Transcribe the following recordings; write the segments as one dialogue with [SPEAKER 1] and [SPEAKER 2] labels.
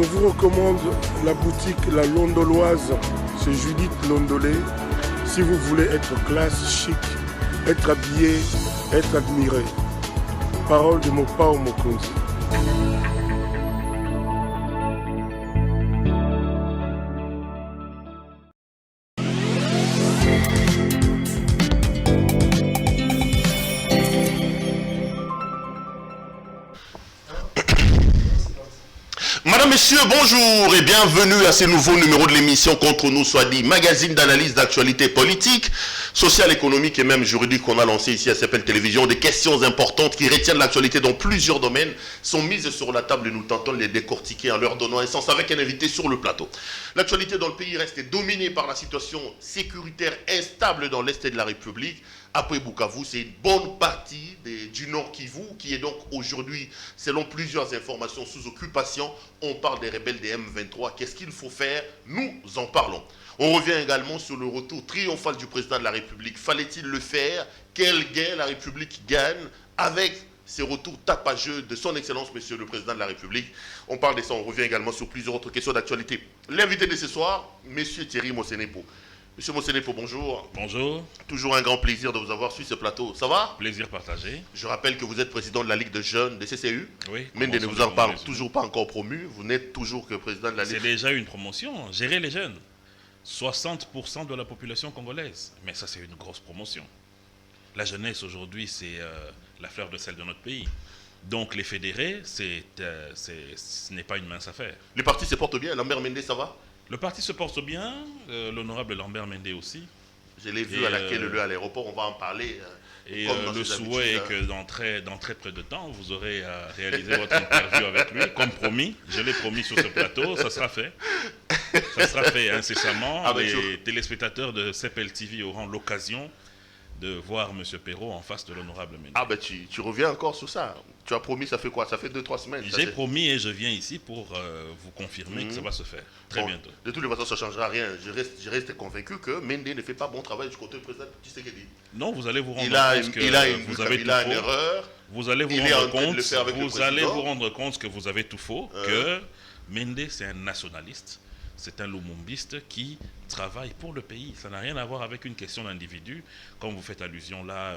[SPEAKER 1] Je vous recommande la boutique La Londoloise, c'est Judith Londolé. Si vous voulez être classe, chic, être habillé, être admiré. Parole de Mopao Mokonzi.
[SPEAKER 2] Madame, Messieurs, bonjour et bienvenue à ce nouveau numéro de l'émission Contre nous soit dit, magazine d'analyse d'actualité politique, sociale, économique et même juridique qu'on a lancé ici à CPL Télévision. Des questions importantes qui retiennent l'actualité dans plusieurs domaines sont mises sur la table et nous tentons de les décortiquer en leur donnant un sens avec un invité sur le plateau. L'actualité dans le pays reste dominée par la situation sécuritaire instable dans l'Est de la République. Après Bukavu, c'est une bonne partie du Nord Kivu qui est donc aujourd'hui, selon plusieurs informations, sous occupation. On parle des rebelles des M23. Qu'est-ce qu'il faut faire? Nous en parlons. On revient également sur le retour triomphal du président de la République. Fallait-il le faire? Quel gain la République gagne avec ces retours tapageux de son Excellence, Monsieur le Président de la République? On parle de ça, on revient également sur plusieurs autres questions d'actualité. L'invité de ce soir, Monsieur Thierry Mosenepo. Monsieur Mosenepo, bonjour.
[SPEAKER 3] Bonjour.
[SPEAKER 2] Toujours un grand plaisir de vous avoir sur ce plateau. Ça va?
[SPEAKER 3] Plaisir partagé.
[SPEAKER 2] Je rappelle que vous êtes président de la Ligue de jeunes de CCU.
[SPEAKER 3] Oui.
[SPEAKER 2] Mende ne vous en parle toujours pas encore promu. Vous n'êtes toujours que président de la Ligue.
[SPEAKER 3] C'est déjà une promotion. Gérer les jeunes. 60% de la population congolaise. Mais ça, c'est une grosse promotion. La jeunesse, aujourd'hui, c'est la fleur de sel de notre pays. Donc, les fédérés, ce n'est pas une mince affaire.
[SPEAKER 2] Le parti se porte bien. Lambert Mende, ça va?
[SPEAKER 3] Le parti se porte bien, l'honorable Lambert Mende aussi.
[SPEAKER 2] Je l'ai vu à à l'aéroport, on va en parler.
[SPEAKER 3] Et le souhait est que dans très peu de temps, vous aurez réalisé votre interview avec lui, comme promis. Je l'ai promis sur ce plateau, ça sera fait. Ça sera fait incessamment. Les téléspectateurs de CPL TV auront l'occasion de voir M. Perrault en face de l'honorable Mende.
[SPEAKER 2] Ah ben tu reviens encore sur ça. Tu as promis, ça fait quoi? Ça fait 2-3 semaines.
[SPEAKER 3] J'ai promis et je viens ici pour vous confirmer que ça va se faire très bientôt.
[SPEAKER 2] De toutes les façons, ça ne changera rien. Je reste convaincu que Mende ne fait pas bon travail du côté du président Tshisekedi.
[SPEAKER 3] Non, vous allez vous rendre compte que vous avez tout
[SPEAKER 2] une
[SPEAKER 3] faux.
[SPEAKER 2] erreur.
[SPEAKER 3] Vous allez vous rendre compte que vous avez tout faux, que Mende c'est un nationaliste. C'est un lumumbiste qui travaille pour le pays. Ça n'a rien à voir avec une question d'individu. Comme vous faites allusion là,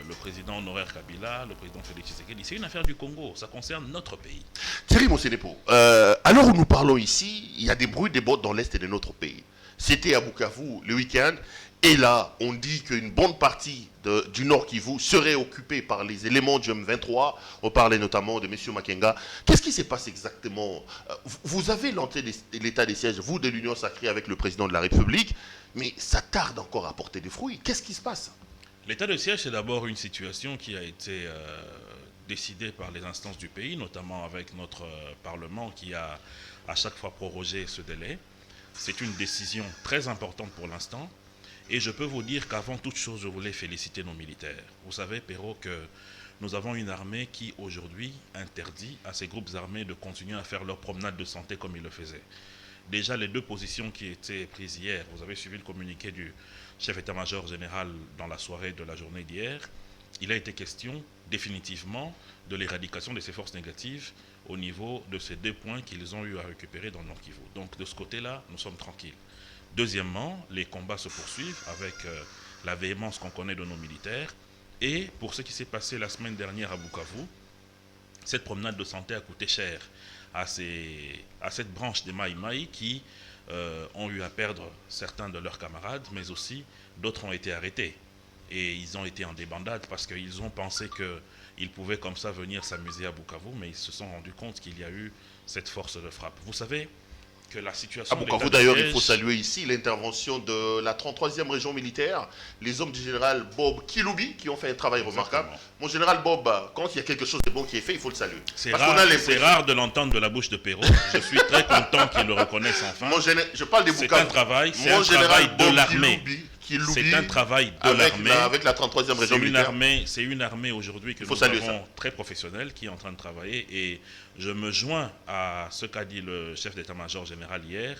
[SPEAKER 3] le président honoraire Kabila, le président Félix Tshisekedi, c'est une affaire du Congo. Ça concerne notre pays.
[SPEAKER 2] Thierry Mosenepo, alors où nous parlons ici, il y a des bruits des bottes dans l'Est de notre pays. C'était à Bukavu le week-end. Et là, on dit qu'une bonne partie du Nord Kivu serait occupée par les éléments du M23. On parlait notamment de M. Makenga. Qu'est-ce qui se passe exactement? Vous avez lancé l'état des sièges, vous, de l'Union sacrée avec le président de la République, mais ça tarde encore à porter des fruits. Qu'est-ce qui se passe?
[SPEAKER 3] L'état de siège, c'est d'abord une situation qui a été décidée par les instances du pays, notamment avec notre Parlement qui a à chaque fois prorogé ce délai. C'est une décision très importante pour l'instant. Et je peux vous dire qu'avant toute chose, je voulais féliciter nos militaires. Vous savez, Perrault, que nous avons une armée qui, aujourd'hui, interdit à ces groupes armés de continuer à faire leur promenade de santé comme ils le faisaient. Déjà, les deux positions qui étaient prises hier, vous avez suivi le communiqué du chef état-major général dans la soirée de la journée d'hier. Il a été question, définitivement, de l'éradication de ces forces négatives au niveau de ces 2 points qu'ils ont eu à récupérer dans le Nord Kivu. Donc, de ce côté-là, nous sommes tranquilles. Deuxièmement, les combats se poursuivent avec la véhémence qu'on connaît de nos militaires. Et pour ce qui s'est passé la semaine dernière à Bukavu, cette promenade de santé a coûté cher à cette branche des Maï Maï qui ont eu à perdre certains de leurs camarades, mais aussi d'autres ont été arrêtés. Et ils ont été en débandade parce qu'ils ont pensé qu'ils pouvaient comme ça venir s'amuser à Bukavu, mais ils se sont rendus compte qu'il y a eu cette force de frappe. Vous savez que la situation...
[SPEAKER 2] À Bukavu, d'ailleurs, il faut saluer ici l'intervention de la 33e région militaire, les hommes du général Bob Kiloubi, qui ont fait un travail remarquable. Mon général Bob, quand il y a quelque chose de bon qui est fait, il faut le saluer.
[SPEAKER 3] C'est rare de l'entendre de la bouche de Perrault. Je suis très content qu'il le reconnaisse enfin.
[SPEAKER 2] Je parle des Bukavu.
[SPEAKER 3] C'est un travail de l'armée. C'est un travail de l'armée.
[SPEAKER 2] Avec la 33e région militaire.
[SPEAKER 3] C'est une armée aujourd'hui que nous avons très professionnelle qui est en train de travailler. Et je me joins à ce qu'a dit le chef d'état-major général hier,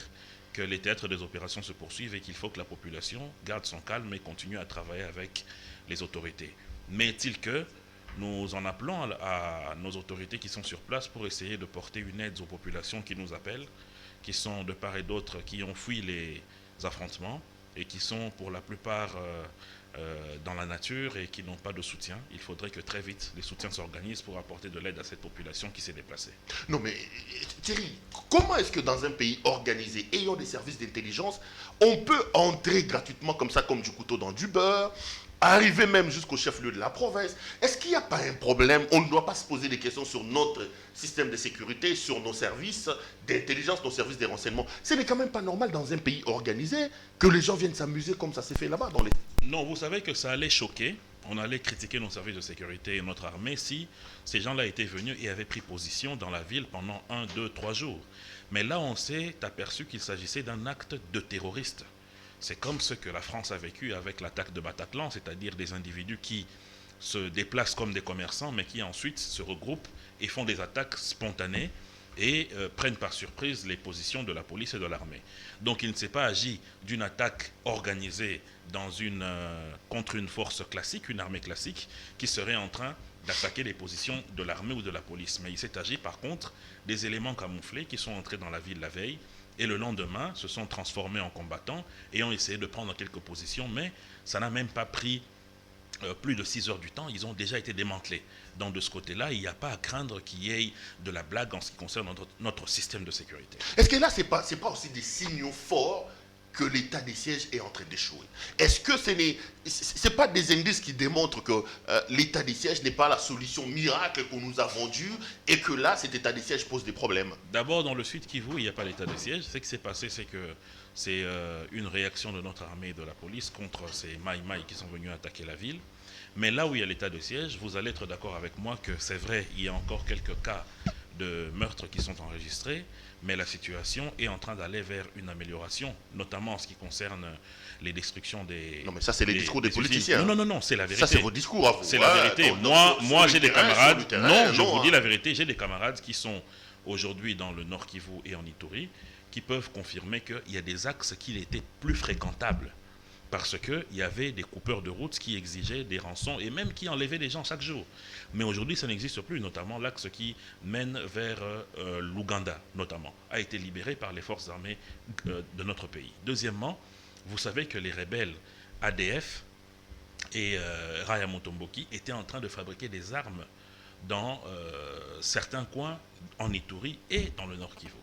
[SPEAKER 3] que les théâtres des opérations se poursuivent et qu'il faut que la population garde son calme et continue à travailler avec les autorités. Mais est-il que nous en appelons à nos autorités qui sont sur place pour essayer de porter une aide aux populations qui nous appellent, qui sont de part et d'autre, qui ont fui les affrontements et qui sont pour la plupart dans la nature et qui n'ont pas de soutien. Il faudrait que très vite les soutiens s'organisent pour apporter de l'aide à cette population qui s'est déplacée.
[SPEAKER 2] Non mais Thierry, comment est-ce que dans un pays organisé, ayant des services d'intelligence, on peut entrer gratuitement comme ça, comme du couteau dans du beurre, arriver même jusqu'au chef-lieu de la province? Est-ce qu'il n'y a pas un problème? On ne doit pas se poser des questions sur notre système de sécurité, sur nos services d'intelligence, nos services de renseignement. Ce n'est quand même pas normal dans un pays organisé que les gens viennent s'amuser comme ça s'est fait là-bas dans les...
[SPEAKER 3] Non, vous savez que ça allait choquer, on allait critiquer nos services de sécurité et notre armée si ces gens-là étaient venus et avaient pris position dans la ville pendant 1, 2, 3 jours. Mais là, on s'est aperçu qu'il s'agissait d'un acte de terroriste. C'est comme ce que la France a vécu avec l'attaque de Bataclan, c'est-à-dire des individus qui se déplacent comme des commerçants, mais qui ensuite se regroupent et font des attaques spontanées et prennent par surprise les positions de la police et de l'armée. Donc il ne s'est pas agi d'une attaque organisée contre une force classique, une armée classique, qui serait en train d'attaquer les positions de l'armée ou de la police. Mais il s'est agi par contre des éléments camouflés qui sont entrés dans la ville la veille, et le lendemain se sont transformés en combattants et ont essayé de prendre quelques positions, mais ça n'a même pas pris plus de 6 heures du temps, ils ont déjà été démantelés. Donc de ce côté-là, il n'y a pas à craindre qu'il y ait de la blague en ce qui concerne notre système de sécurité.
[SPEAKER 2] Est-ce que là, ce n'est pas aussi des signaux forts que l'état des sièges est en train d'échouer? Est-ce que ce n'est pas des indices qui démontrent que l'état des sièges n'est pas la solution miracle qu'on nous a vendue et que là, cet état des sièges pose des problèmes?
[SPEAKER 3] D'abord, dans le Sud Kivu, il n'y a pas l'état des sièges. Ce qui s'est passé, c'est que c'est une réaction de notre armée et de la police contre ces Maï-Maï qui sont venus attaquer la ville. Mais là où il y a l'état de siège, vous allez être d'accord avec moi que c'est vrai, il y a encore quelques cas de meurtres qui sont enregistrés, mais la situation est en train d'aller vers une amélioration, notamment en ce qui concerne les destructions des...
[SPEAKER 2] Non mais ça c'est les discours des politiciens.
[SPEAKER 3] Non, c'est la vérité.
[SPEAKER 2] Ça c'est vos discours à vous.
[SPEAKER 3] C'est la vérité. Moi j'ai des camarades, je vous dis la vérité, j'ai des camarades qui sont aujourd'hui dans le Nord Kivu et en Ituri, qui peuvent confirmer qu'il y a des axes qui étaient plus fréquentables, parce qu'il y avait des coupeurs de route qui exigeaient des rançons et même qui enlevaient des gens chaque jour. Mais aujourd'hui, ça n'existe plus, notamment l'axe qui mène vers l'Ouganda, notamment, a été libéré par les forces armées de notre pays. Deuxièmement, vous savez que les rebelles ADF et Raya Mutomboki étaient en train de fabriquer des armes dans certains coins en Ituri et dans le Nord Kivu.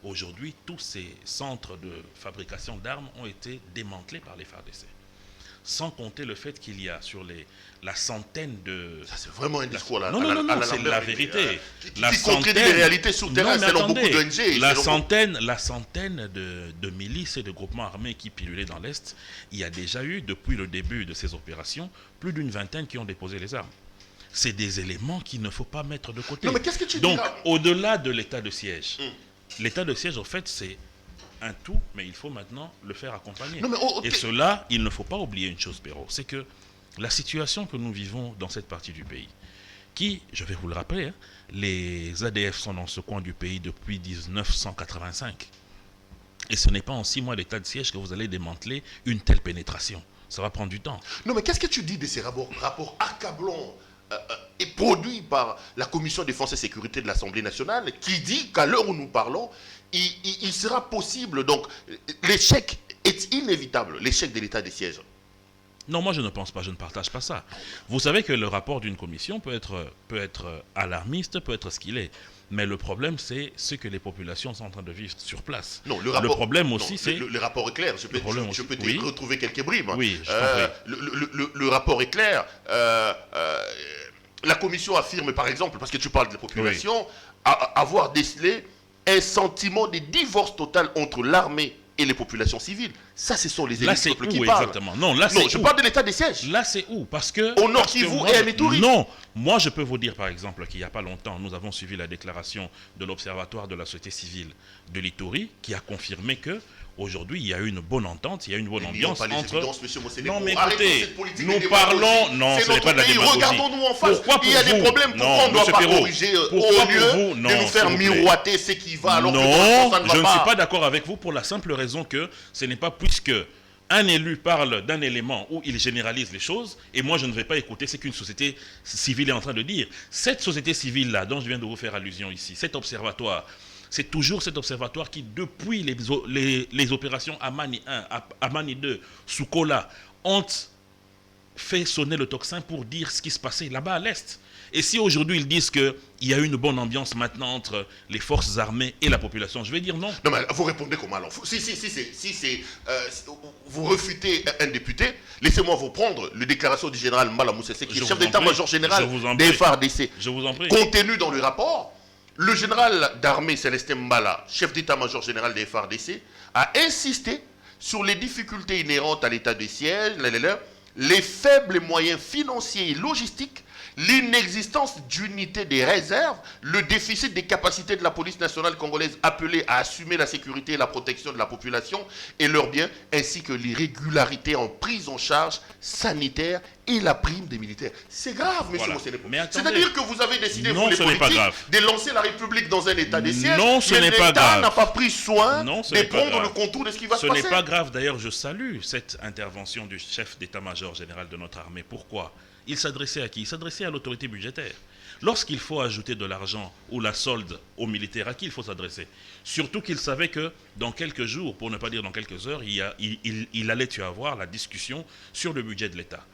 [SPEAKER 3] Aujourd'hui, tous ces centres de fabrication d'armes ont été démantelés par les FARDC. Sans compter le fait qu'il y a sur la centaine de...
[SPEAKER 2] Ça, c'est vraiment un discours là.
[SPEAKER 3] Non, c'est la vérité.
[SPEAKER 2] Qui contredit les réalités sur le terrain, selon beaucoup d'ONG.
[SPEAKER 3] La centaine de milices et de groupements armés qui pilulaient dans l'Est, il y a déjà eu, depuis le début de ces opérations, plus d'une vingtaine qui ont déposé les armes. C'est des éléments qu'il ne faut pas mettre de côté.
[SPEAKER 2] Non, mais qu'est-ce que tu dis
[SPEAKER 3] Donc,
[SPEAKER 2] là?
[SPEAKER 3] au-delà de l'état de siège, l'état de siège, en fait, c'est un tout, mais il faut maintenant le faire accompagner.
[SPEAKER 2] Non, mais
[SPEAKER 3] Et cela, il ne faut pas oublier une chose, Perrault, c'est que la situation que nous vivons dans cette partie du pays, qui, je vais vous le rappeler, hein, les ADF sont dans ce coin du pays depuis 1985. Et ce n'est pas en 6 mois d'état de siège que vous allez démanteler une telle pénétration. Ça va prendre du temps.
[SPEAKER 2] Non, mais qu'est-ce que tu dis de ces rapports accablants et produits par la Commission défense et sécurité de l'Assemblée nationale qui dit qu'à l'heure où nous parlons, il sera possible, donc l'échec est inévitable, l'échec de l'état des sièges?
[SPEAKER 3] Non, moi je ne pense pas, je ne partage pas ça. Vous savez que le rapport d'une commission peut être alarmiste, peut être ce qu'il est. Mais le problème, c'est ce que les populations sont en train de vivre sur place.
[SPEAKER 2] Non,
[SPEAKER 3] le problème aussi, c'est...
[SPEAKER 2] Le rapport est clair. Je peux te retrouver quelques bribes.
[SPEAKER 3] Oui, je t'en prie.
[SPEAKER 2] Le rapport est clair. La commission affirme, par exemple, parce que tu parles de la population, avoir décelé un sentiment de divorce total entre l'armée et les populations civiles. Ça, ce sont les élites qui parlent.
[SPEAKER 3] Exactement. Non, je
[SPEAKER 2] parle de l'état des sièges.
[SPEAKER 3] Là, c'est où? Parce que...
[SPEAKER 2] Au Nord Kivu et à Ituri.
[SPEAKER 3] Non. Moi, je peux vous dire, par exemple, qu'il n'y a pas longtemps, nous avons suivi la déclaration de l'Observatoire de la société civile de l'Ituri, qui a confirmé que aujourd'hui, il y a eu une bonne entente, il y a eu une bonne ambiance entre...
[SPEAKER 2] Non,
[SPEAKER 3] mais écoutez, nous parlons... Non, ce n'est pas de la démagogie.
[SPEAKER 2] Regardons-nous en face. Il y a des problèmes. Pourquoi on ne doit pas corriger au lieu de nous faire miroiter ce qui va alors que
[SPEAKER 3] non, je ne suis pas d'accord avec vous pour la simple raison que ce n'est pas puisque un élu parle d'un élément où il généralise les choses, et moi je ne vais pas écouter ce qu'une société civile est en train de dire. Cette société civile-là, dont je viens de vous faire allusion ici, cet observatoire, c'est toujours cet observatoire qui, depuis les opérations Amani 1, Amani 2, Soukola, ont fait sonner le tocsin pour dire ce qui se passait là-bas à l'Est. Et si aujourd'hui ils disent qu'il y a une bonne ambiance maintenant entre les forces armées et la population, je vais dire non.
[SPEAKER 2] Non, mais vous répondez comment alors? Vous refutez un député, laissez-moi vous prendre la déclaration du général Mbala Moussessé, qui est chef d'état-major général des FARDC.
[SPEAKER 3] Je vous en prie.
[SPEAKER 2] Contenu dans le rapport, le général d'armée Célestin Mbala, chef d'état-major général des FARDC, a insisté sur les difficultés inhérentes à l'état de siège, les faibles moyens financiers et logistiques, l'inexistence d'unité des réserves, le déficit des capacités de la police nationale congolaise appelée à assumer la sécurité et la protection de la population et leurs biens, ainsi que l'irrégularité en prise en charge sanitaire et la prime des militaires. C'est grave, monsieur Mossenepo. C'est-à-dire que vous avez décidé, vous les politiques, de lancer la République dans un état de siège, mais l'État n'a pas pris soin de prendre le contour de ce qui va se passer.
[SPEAKER 3] Ce n'est pas grave. D'ailleurs, je salue cette intervention du chef d'état-major général de notre armée. Pourquoi ? Il s'adressait à qui? Il s'adressait à l'autorité budgétaire. Lorsqu'il faut ajouter de l'argent ou la solde aux militaires, à qui il faut s'adresser? Surtout qu'il savait que dans quelques jours, pour ne pas dire dans quelques heures, il allait y avoir la discussion sur le budget de l'État.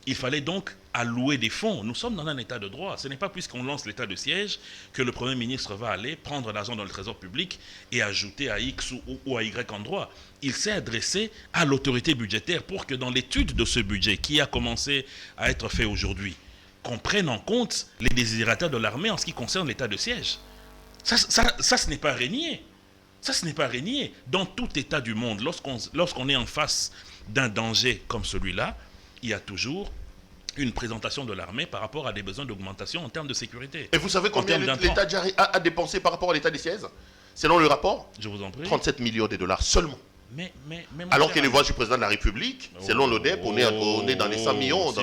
[SPEAKER 3] Il fallait donc allouer des fonds. Nous sommes dans un état de droit. Ce n'est pas puisqu'on lance l'état de siège que le Premier ministre va aller prendre l'argent dans le trésor public et ajouter à X ou à Y endroit. Il s'est adressé à l'autorité budgétaire pour que dans l'étude de ce budget qui a commencé à être fait aujourd'hui, qu'on prenne en compte les désirata de l'armée en ce qui concerne l'état de siège. Ça, ce n'est pas régner. Ça, ce n'est pas régner. Dans tout état du monde, lorsqu'on est en face d'un danger comme celui-là, il y a toujours une présentation de l'armée par rapport à des besoins d'augmentation en termes de sécurité.
[SPEAKER 2] Et vous savez combien l'État a dépensé par rapport à l'état des sièges? Selon le rapport,
[SPEAKER 3] je vous en prie.
[SPEAKER 2] 37 millions de dollars seulement.
[SPEAKER 3] Mais
[SPEAKER 2] alors que les voyages du président de la République, selon l'ODEP, on est dans les 100 millions.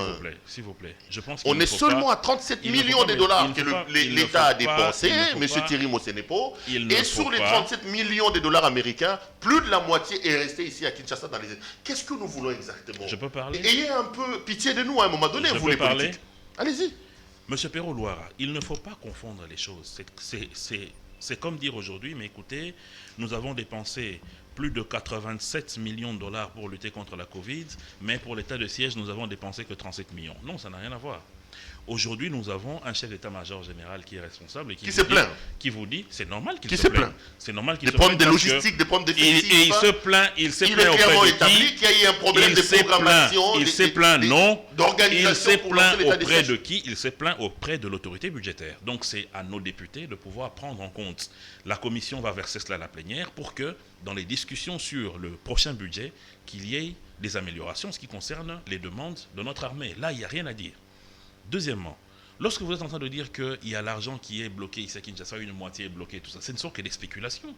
[SPEAKER 3] S'il vous plaît. Je pense
[SPEAKER 2] on est seulement à 37 millions de dollars que l'État a dépensé, M. Thierry Mossenepo. Et sur les 37 millions de dollars américains, plus de la moitié est resté ici à Kinshasa dans les... Qu'est-ce que nous voulons exactement?
[SPEAKER 3] Je peux parler?
[SPEAKER 2] Ayez un peu pitié de nous à un moment donné, vous les politiques. Allez-y.
[SPEAKER 3] Monsieur Perrault-Loira, il ne faut pas confondre les choses. C'est comme dire aujourd'hui, mais écoutez, nous avons dépensé plus de 87 millions de dollars pour lutter contre la Covid, mais pour l'état de siège, nous avons dépensé que 37 millions. Non, ça n'a rien à voir. Aujourd'hui, nous avons un chef d'état-major général qui est responsable et qui se plaint. Qui vous dit, c'est normal qu'il se plaigne. C'est normal qu'il se plaigne.
[SPEAKER 2] Des problèmes de logistique, des problèmes de
[SPEAKER 3] et il se plaint, il se plaint auprès de qui?
[SPEAKER 2] Qu'il y a eu un problème de programmation,
[SPEAKER 3] il se plaint, non.
[SPEAKER 2] D'organisation.
[SPEAKER 3] Il se plaint auprès de qui? Il se plaint auprès de l'autorité budgétaire. Donc c'est à nos députés de pouvoir prendre en compte. La commission va verser cela à la plénière pour que, dans les discussions sur le prochain budget, qu'il y ait des améliorations en ce qui concerne les demandes de notre armée. Là, il n'y a rien à dire. Deuxièmement, lorsque vous êtes en train de dire qu'il y a l'argent qui est bloqué ici à Kinshasa, une moitié est bloquée, tout ça, ce ne sont que des spéculations.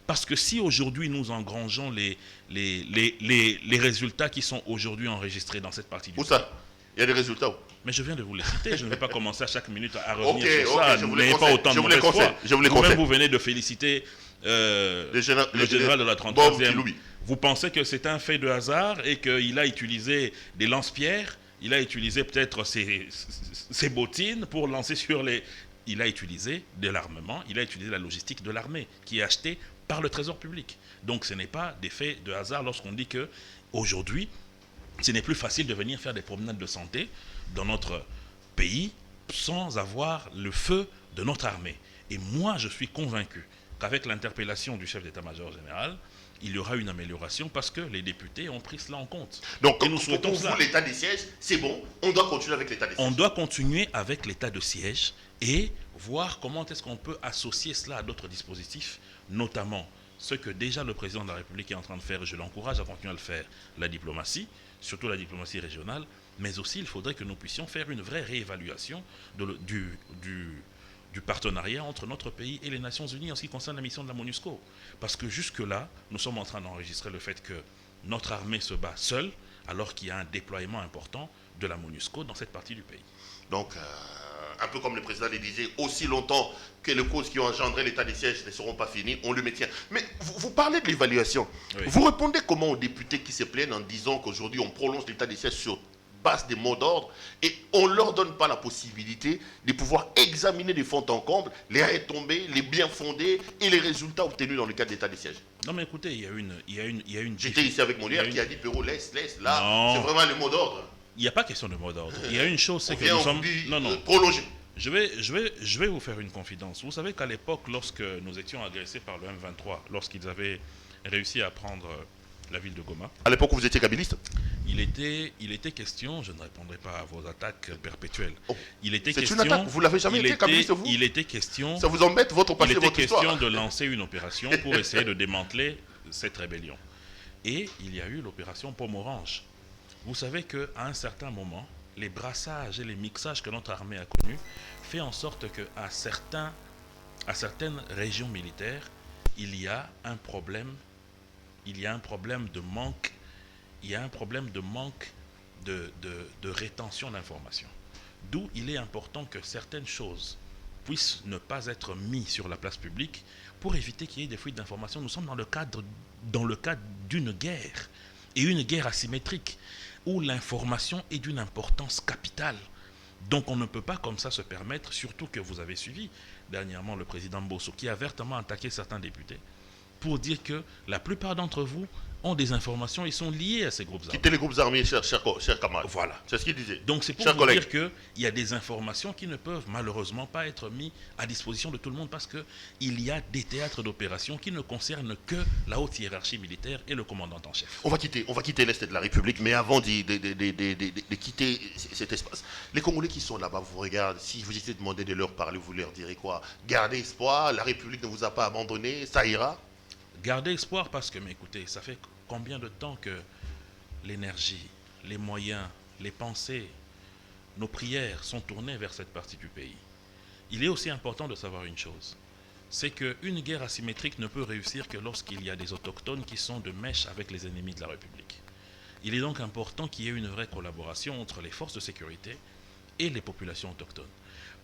[SPEAKER 3] Parce que si aujourd'hui nous engrangeons les résultats qui sont aujourd'hui enregistrés dans cette partie du pays.
[SPEAKER 2] Où ça? Il y a des résultats où?
[SPEAKER 3] Mais je viens de vous les citer, je ne vais pas commencer à chaque minute à revenir sur ça. N'ayez pas autant de mauvaise foi. Vous-même, vous venez de féliciter le général de la 33e. Vous pensez que c'est un fait de hasard et qu'il a utilisé des lance-pierres? Il a utilisé peut-être ses bottines pour lancer sur les... Il a utilisé de l'armement, il a utilisé la logistique de l'armée qui est achetée par le trésor public. Donc ce n'est pas des faits de hasard lorsqu'on dit qu'aujourd'hui, ce n'est plus facile de venir faire des promenades de santé dans notre pays sans avoir le feu de notre armée. Et moi, je suis convaincu qu'avec l'interpellation du chef d'état-major général, il y aura une amélioration parce que les députés ont pris cela en compte.
[SPEAKER 2] Donc, et nous souhaitons cela. L'état de siège, c'est bon, on doit continuer avec l'état de siège.
[SPEAKER 3] On doit continuer avec l'état de siège et voir comment est-ce qu'on peut associer cela à d'autres dispositifs, notamment ce que déjà le président de la République est en train de faire, et je l'encourage à continuer à le faire, la diplomatie, surtout la diplomatie régionale, mais aussi il faudrait que nous puissions faire une vraie réévaluation du partenariat entre notre pays et les Nations Unies en ce qui concerne la mission de la MONUSCO. Parce que jusque-là, nous sommes en train d'enregistrer le fait que notre armée se bat seule, alors qu'il y a un déploiement important de la MONUSCO dans cette partie du pays.
[SPEAKER 2] Donc, un peu comme le président le disait, aussi longtemps que les causes qui ont engendré l'état des sièges ne seront pas finies, on le maintient. Mais vous parlez de l'évaluation. Oui. Vous répondez comment aux députés qui se plaignent en disant qu'aujourd'hui on prolonge l'état des sièges sur base des mots d'ordre et on ne leur donne pas la possibilité de pouvoir examiner les fonds en comble, les retombées, les biens fondés et les résultats obtenus dans le cadre d'état des sièges.
[SPEAKER 3] Non mais écoutez, il y a une
[SPEAKER 2] J'étais ici avec Molière qui a dit Perrault, laisse, là, c'est vraiment le mot d'ordre.
[SPEAKER 3] Il n'y a pas question de mot d'ordre. Il y a une chose, c'est que nous sommes...
[SPEAKER 2] Non. Prolonger.
[SPEAKER 3] Je vais vous faire une confidence. Vous savez qu'à l'époque, lorsque nous étions agressés par le M23, lorsqu'ils avaient réussi à prendre la ville de Goma...
[SPEAKER 2] À l'époque où vous étiez kabiliste,
[SPEAKER 3] il était question, je ne répondrai pas à vos attaques perpétuelles.
[SPEAKER 2] C'est une attaque, vous l'avez jamais été kabiliste, vous?
[SPEAKER 3] Il était question...
[SPEAKER 2] Ça vous embête, votre passé, votre histoire?
[SPEAKER 3] Il était question de lancer une opération pour essayer de démanteler cette rébellion. Et il y a eu l'opération Pomme Orange. Vous savez qu'à un certain moment, les brassages et les mixages que notre armée a connus fait en sorte qu'à certaines régions militaires, il y a un problème de manque, de rétention d'informations. D'où il est important que certaines choses puissent ne pas être mises sur la place publique pour éviter qu'il y ait des fuites d'informations. Nous sommes dans le cadre d'une guerre, et une guerre asymétrique, où l'information est d'une importance capitale. Donc on ne peut pas comme ça se permettre, surtout que vous avez suivi dernièrement le président Bosso, qui a vertement attaqué certains députés, pour dire que la plupart d'entre vous ont des informations, ils sont liés à ces groupes armés.
[SPEAKER 2] Quittez les groupes armés, cher camarade.
[SPEAKER 3] Voilà.
[SPEAKER 2] C'est ce qu'il disait.
[SPEAKER 3] Donc c'est pour vous dire qu'il y a des informations qui ne peuvent malheureusement pas être mises à disposition de tout le monde, parce qu'il y a des théâtres d'opération qui ne concernent que la haute hiérarchie militaire et le commandant en chef.
[SPEAKER 2] On va quitter l'Est de la République, mais avant de quitter cet espace, les Congolais qui sont là-bas vous regardent. Si vous étiez demandé de leur parler, vous leur direz quoi? Gardez espoir, la République ne vous a pas abandonné, ça ira?
[SPEAKER 3] Gardez espoir parce que, mais écoutez, ça fait combien de temps que l'énergie, les moyens, les pensées, nos prières sont tournées vers cette partie du pays. Il est aussi important de savoir une chose, c'est qu'une guerre asymétrique ne peut réussir que lorsqu'il y a des autochtones qui sont de mèche avec les ennemis de la République. Il est donc important qu'il y ait une vraie collaboration entre les forces de sécurité et les populations autochtones.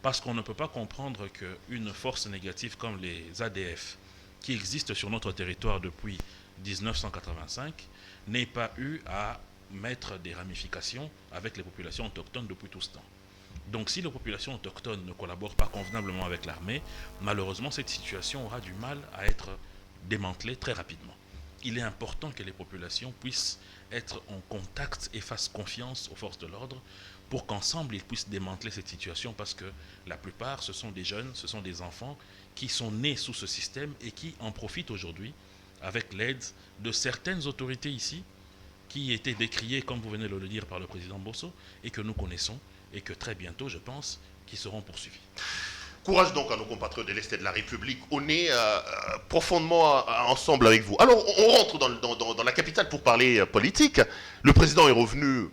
[SPEAKER 3] Parce qu'on ne peut pas comprendre qu'une force négative comme les ADF, qui existe sur notre territoire depuis 1985, n'ait pas eu à mettre des ramifications avec les populations autochtones depuis tout ce temps. Donc si les populations autochtones ne collaborent pas convenablement avec l'armée, malheureusement cette situation aura du mal à être démantelée très rapidement. Il est important que les populations puissent être en contact et fassent confiance aux forces de l'ordre pour qu'ensemble ils puissent démanteler cette situation, parce que la plupart ce sont des jeunes, ce sont des enfants qui sont nés sous ce système et qui en profitent aujourd'hui avec l'aide de certaines autorités ici qui étaient décriées, comme vous venez de le dire, par le président Bosso, et que nous connaissons et que très bientôt, je pense, qui seront poursuivis.
[SPEAKER 2] Courage donc à nos compatriotes de l'Est de la République. On est profondément ensemble avec vous. Alors, on rentre dans la capitale pour parler politique. Le président est revenu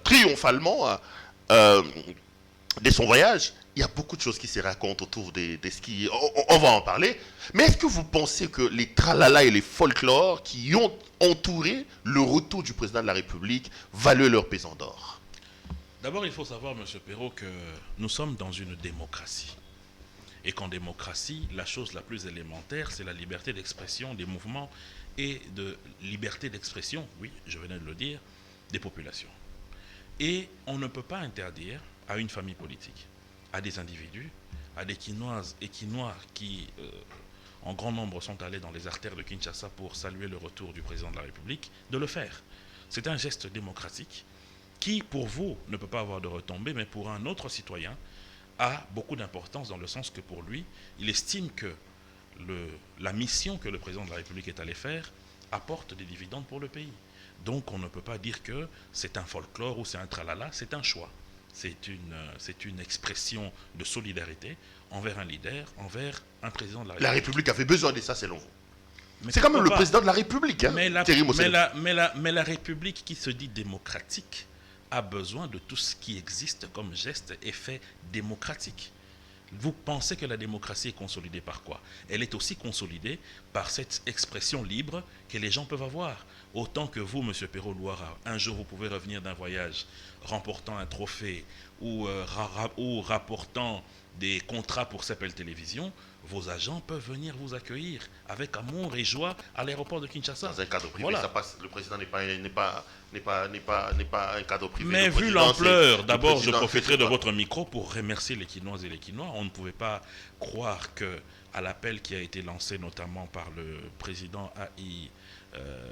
[SPEAKER 2] triomphalement de son voyage. Il y a beaucoup de choses qui se racontent autour de ce qui... On va en parler. Mais est-ce que vous pensez que les tralala et les folklores qui ont entouré le retour du président de la République valaient leur pesant d'or?
[SPEAKER 3] D'abord, il faut savoir, M. Perrault, que nous sommes dans une démocratie. Et qu'en démocratie, la chose la plus élémentaire, c'est la liberté d'expression des mouvements et de liberté d'expression, oui, je venais de le dire, des populations. Et on ne peut pas interdire à une famille politique, à des individus, à des Quinoises et Quinois qui, en grand nombre, sont allés dans les artères de Kinshasa pour saluer le retour du président de la République, de le faire. C'est un geste démocratique qui, pour vous, ne peut pas avoir de retombées, mais pour un autre citoyen, a beaucoup d'importance, dans le sens que pour lui, il estime que la mission que le président de la République est allé faire apporte des dividendes pour le pays. Donc on ne peut pas dire que c'est un folklore ou c'est un tralala, c'est un choix. C'est une expression de solidarité envers un leader, envers un président de la République.
[SPEAKER 2] La République avait besoin de ça, selon vous. C'est quand même le président de la République. Hein,
[SPEAKER 3] mais la République qui se dit démocratique a besoin de tout ce qui existe comme geste et fait démocratique. Vous pensez que la démocratie est consolidée par quoi? Elle est aussi consolidée par cette expression libre que les gens peuvent avoir. Autant que vous, M. Perrault-Louara, un jour vous pouvez revenir d'un voyage remportant un trophée ou rapportant des contrats pour CPL Télévision, vos agents peuvent venir vous accueillir avec amour et joie à l'aéroport de Kinshasa.
[SPEAKER 2] Dans un cadre privé,
[SPEAKER 3] Voilà.
[SPEAKER 2] ça passe. Le président n'est pas un cadre privé.
[SPEAKER 3] Mais
[SPEAKER 2] Le
[SPEAKER 3] vu
[SPEAKER 2] président,
[SPEAKER 3] l'ampleur,
[SPEAKER 2] c'est-
[SPEAKER 3] d'abord
[SPEAKER 2] le
[SPEAKER 3] je
[SPEAKER 2] président,
[SPEAKER 3] profiterai
[SPEAKER 2] c'est
[SPEAKER 3] de
[SPEAKER 2] pas-
[SPEAKER 3] votre micro pour remercier les Quinoises et les Quinois. On ne pouvait pas croire que, à l'appel qui a été lancé notamment par le président AI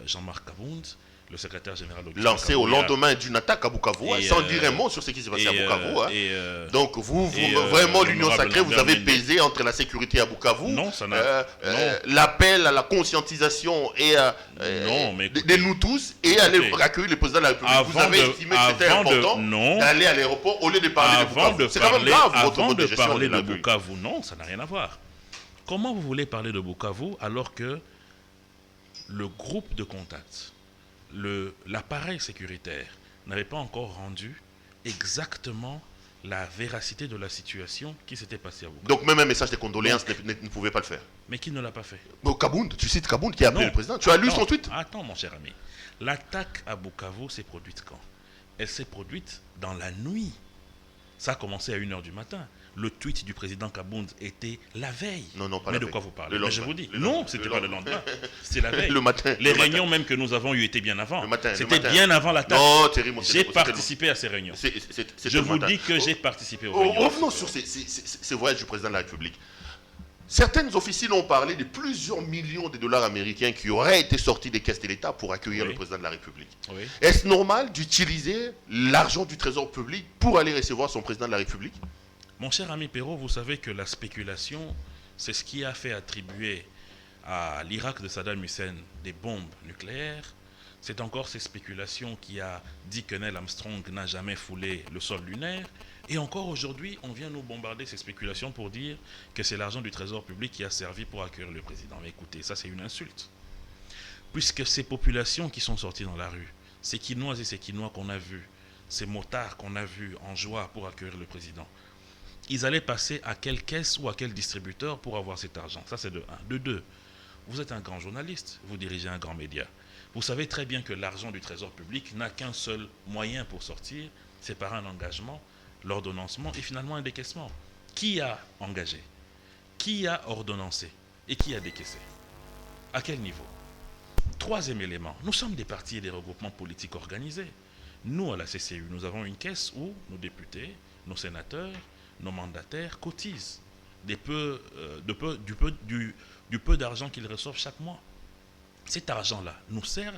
[SPEAKER 3] Jean-Marc Kabound, le secrétaire général Augustin
[SPEAKER 2] lancé au
[SPEAKER 3] Kabouya,
[SPEAKER 2] lendemain d'une attaque à Bukavu,
[SPEAKER 3] Et,
[SPEAKER 2] sans dire un mot sur ce qui s'est passé à Bukavu. Donc vraiment l'union sacrée, vous avez pesé entre la sécurité à Bukavu,
[SPEAKER 3] Non, ça n'a-
[SPEAKER 2] l'appel à la conscientisation et
[SPEAKER 3] Non, mais
[SPEAKER 2] de nous tous et aller
[SPEAKER 3] écoutez,
[SPEAKER 2] accueillir le président de la République. Vous
[SPEAKER 3] avant
[SPEAKER 2] avez
[SPEAKER 3] de-
[SPEAKER 2] estimé que c'était
[SPEAKER 3] avant de-
[SPEAKER 2] important
[SPEAKER 3] non.
[SPEAKER 2] d'aller à l'aéroport au lieu de parler de
[SPEAKER 3] Avant
[SPEAKER 2] Bukavu.
[SPEAKER 3] de
[SPEAKER 2] C'est quand même
[SPEAKER 3] parler,
[SPEAKER 2] grave votre
[SPEAKER 3] avant
[SPEAKER 2] mode
[SPEAKER 3] de
[SPEAKER 2] de gestion.
[SPEAKER 3] parler
[SPEAKER 2] on
[SPEAKER 3] de
[SPEAKER 2] l'a vu.
[SPEAKER 3] Bukavu, non, ça n'a rien à voir. Comment vous voulez parler de Bukavu alors que le groupe de contact, l'appareil sécuritaire n'avait pas encore rendu exactement la véracité de la situation qui s'était passée à Bukavu?
[SPEAKER 2] Donc même un message de condoléances ne pouvait pas le faire.
[SPEAKER 3] Mais qui ne l'a pas fait?
[SPEAKER 2] Bon, Kabound, tu cites Kabound qui a appelé
[SPEAKER 3] Non.
[SPEAKER 2] le président. Tu as lu
[SPEAKER 3] Attends,
[SPEAKER 2] son tweet?
[SPEAKER 3] Attends, mon cher ami. L'attaque à Bukavu s'est produite quand? Elle s'est produite dans la nuit. Ça a commencé à 1h du matin. Le tweet du président Kabound était la veille.
[SPEAKER 2] Non, pas
[SPEAKER 3] Mais
[SPEAKER 2] la
[SPEAKER 3] de
[SPEAKER 2] veille.
[SPEAKER 3] quoi vous parlez?
[SPEAKER 2] Le
[SPEAKER 3] Mais je
[SPEAKER 2] lendemain.
[SPEAKER 3] vous dis.
[SPEAKER 2] Le
[SPEAKER 3] Non,
[SPEAKER 2] lendemain.
[SPEAKER 3] c'était
[SPEAKER 2] Le
[SPEAKER 3] pas le
[SPEAKER 2] lendemain.
[SPEAKER 3] lendemain. C'était la veille.
[SPEAKER 2] Le matin.
[SPEAKER 3] Les
[SPEAKER 2] Le
[SPEAKER 3] réunions
[SPEAKER 2] matin.
[SPEAKER 3] même que nous avons eues étaient bien avant.
[SPEAKER 2] Le matin, le
[SPEAKER 3] C'était
[SPEAKER 2] matin.
[SPEAKER 3] bien avant l'attaque.
[SPEAKER 2] Non, Thierry, mon
[SPEAKER 3] J'ai participé à ces réunions. Je vous dis que j'ai participé aux réunions.
[SPEAKER 2] Revenons sur ces voyages du président de la République. Certaines officines ont parlé de plusieurs millions de dollars américains qui auraient été sortis des caisses de l'État pour accueillir
[SPEAKER 3] Oui.
[SPEAKER 2] le président de la République.
[SPEAKER 3] Oui.
[SPEAKER 2] Est-ce normal d'utiliser l'argent du Trésor public pour aller recevoir son président de la République?
[SPEAKER 3] Mon cher ami Perrault, vous savez que la spéculation, c'est ce qui a fait attribuer à l'Irak de Saddam Hussein des bombes nucléaires. C'est encore ces spéculations qui a dit que Neil Armstrong n'a jamais foulé le sol lunaire. Et encore aujourd'hui, on vient nous bombarder ces spéculations pour dire que c'est l'argent du Trésor public qui a servi pour accueillir le président. Mais écoutez, ça c'est une insulte. Puisque ces populations qui sont sorties dans la rue, ces Quinoises et ces Quinois qu'on a vus, ces motards qu'on a vus en joie pour accueillir le président, ils allaient passer à quelle caisse ou à quel distributeur pour avoir cet argent? Ça, c'est de 1. De 2, vous êtes un grand journaliste, vous dirigez un grand média. Vous savez très bien que l'argent du Trésor public n'a qu'un seul moyen pour sortir, c'est par un engagement, l'ordonnancement et finalement un décaissement. Qui a engagé? Qui a ordonnancé? Et qui a décaissé? À quel niveau? Troisième élément, nous sommes des partis et des regroupements politiques organisés. Nous, à la CCU, nous avons une caisse où nos députés, nos sénateurs, nos mandataires cotisent du peu d'argent qu'ils reçoivent chaque mois. Cet argent-là nous sert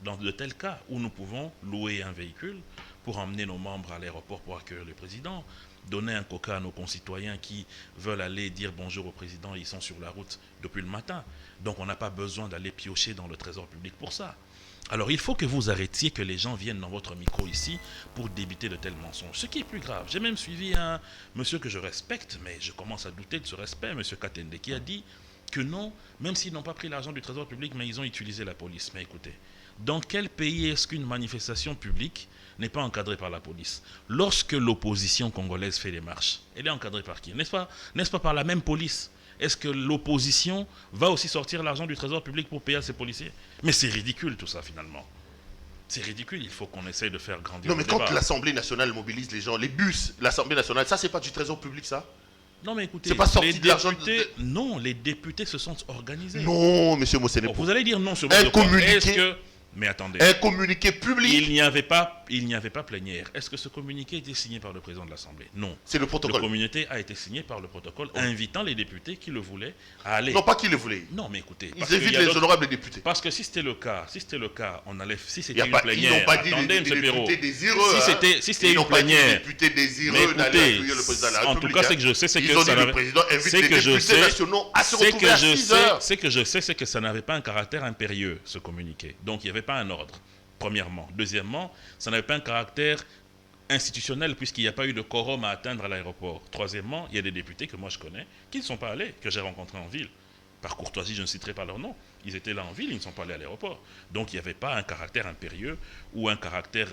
[SPEAKER 3] dans de tels cas où nous pouvons louer un véhicule pour emmener nos membres à l'aéroport pour accueillir le président, donner un coca à nos concitoyens qui veulent aller dire bonjour au président, ils sont sur la route depuis le matin. Donc on n'a pas besoin d'aller piocher dans le trésor public pour ça. Alors il faut que vous arrêtiez que les gens viennent dans votre micro ici pour débiter de tels mensonges. Ce qui est plus grave, j'ai même suivi un monsieur que je respecte, mais je commence à douter de ce respect, monsieur Katende, qui a dit que non, même s'ils n'ont pas pris l'argent du trésor public, mais ils ont utilisé la police. Mais écoutez, dans quel pays est-ce qu'une manifestation publique n'est pas encadrée par la police? Lorsque l'opposition congolaise fait des marches, elle est encadrée par qui? N'est-ce pas par la même police? Est-ce que l'opposition va aussi sortir l'argent du trésor public pour payer à ses policiers? Mais c'est ridicule tout ça finalement. C'est ridicule, il faut qu'on essaye de faire grandir
[SPEAKER 2] Non, mais
[SPEAKER 3] le
[SPEAKER 2] quand
[SPEAKER 3] débat.
[SPEAKER 2] l'Assemblée nationale mobilise les gens, les bus, l'Assemblée nationale, ça c'est pas du Trésor public ça?
[SPEAKER 3] Non mais écoutez,
[SPEAKER 2] C'est pas sorti
[SPEAKER 3] les
[SPEAKER 2] de l'argent
[SPEAKER 3] députés, non, les députés se sont organisés.
[SPEAKER 2] Non, monsieur Mosséné.
[SPEAKER 3] Bon, vous allez dire non sur
[SPEAKER 2] Un
[SPEAKER 3] le point.
[SPEAKER 2] communiqué.
[SPEAKER 3] Est-ce que... Mais attendez.
[SPEAKER 2] Un communiqué public.
[SPEAKER 3] Il n'y avait pas plénière. Est-ce que ce communiqué était signé par le président de l'Assemblée? Non.
[SPEAKER 2] C'est le
[SPEAKER 3] Le
[SPEAKER 2] protocole.
[SPEAKER 3] communiqué a été signé par le protocole, invitant les députés qui le voulaient à aller.
[SPEAKER 2] Non, pas qu'il le voulait.
[SPEAKER 3] Non, mais écoutez.
[SPEAKER 2] Ils
[SPEAKER 3] parce qu'il
[SPEAKER 2] évitent
[SPEAKER 3] y a
[SPEAKER 2] les
[SPEAKER 3] d'autres-
[SPEAKER 2] honorables députés.
[SPEAKER 3] Parce que si c'était le cas, on allait. Si
[SPEAKER 2] Il y
[SPEAKER 3] c'était
[SPEAKER 2] a
[SPEAKER 3] une
[SPEAKER 2] pas, ils
[SPEAKER 3] plénière.
[SPEAKER 2] n'ont pas dit
[SPEAKER 3] Attendez,
[SPEAKER 2] les
[SPEAKER 3] M. Perrault.
[SPEAKER 2] députés désireux.
[SPEAKER 3] Si c'était
[SPEAKER 2] Ils
[SPEAKER 3] une
[SPEAKER 2] n'ont pas dit les
[SPEAKER 3] plénière.
[SPEAKER 2] députés
[SPEAKER 3] Mais
[SPEAKER 2] désireux d'aller
[SPEAKER 3] écoutez,
[SPEAKER 2] accueillir le président de la
[SPEAKER 3] en
[SPEAKER 2] République.
[SPEAKER 3] tout cas, ce que je sais, c'est
[SPEAKER 2] Ils
[SPEAKER 3] que
[SPEAKER 2] ont dit
[SPEAKER 3] ça
[SPEAKER 2] le
[SPEAKER 3] n'avait-
[SPEAKER 2] président invite
[SPEAKER 3] c'est
[SPEAKER 2] les
[SPEAKER 3] que je
[SPEAKER 2] députés
[SPEAKER 3] sais-
[SPEAKER 2] nationaux à se
[SPEAKER 3] Ce
[SPEAKER 2] retrouver à 6 heures.
[SPEAKER 3] que je sais, c'est que ça n'avait pas un caractère impérieux, ce communiqué. Donc, il n'y avait pas un ordre, premièrement. Deuxièmement, ça n'avait pas un caractère institutionnel, puisqu'il n'y a pas eu de quorum à atteindre à l'aéroport. Troisièmement, il y a des députés que moi je connais, qui ne sont pas allés, que j'ai rencontrés en ville. Par courtoisie, je ne citerai pas leur nom. Ils étaient là en ville, ils ne sont pas allés à l'aéroport. Donc, il n'y avait pas un caractère impérieux ou un caractère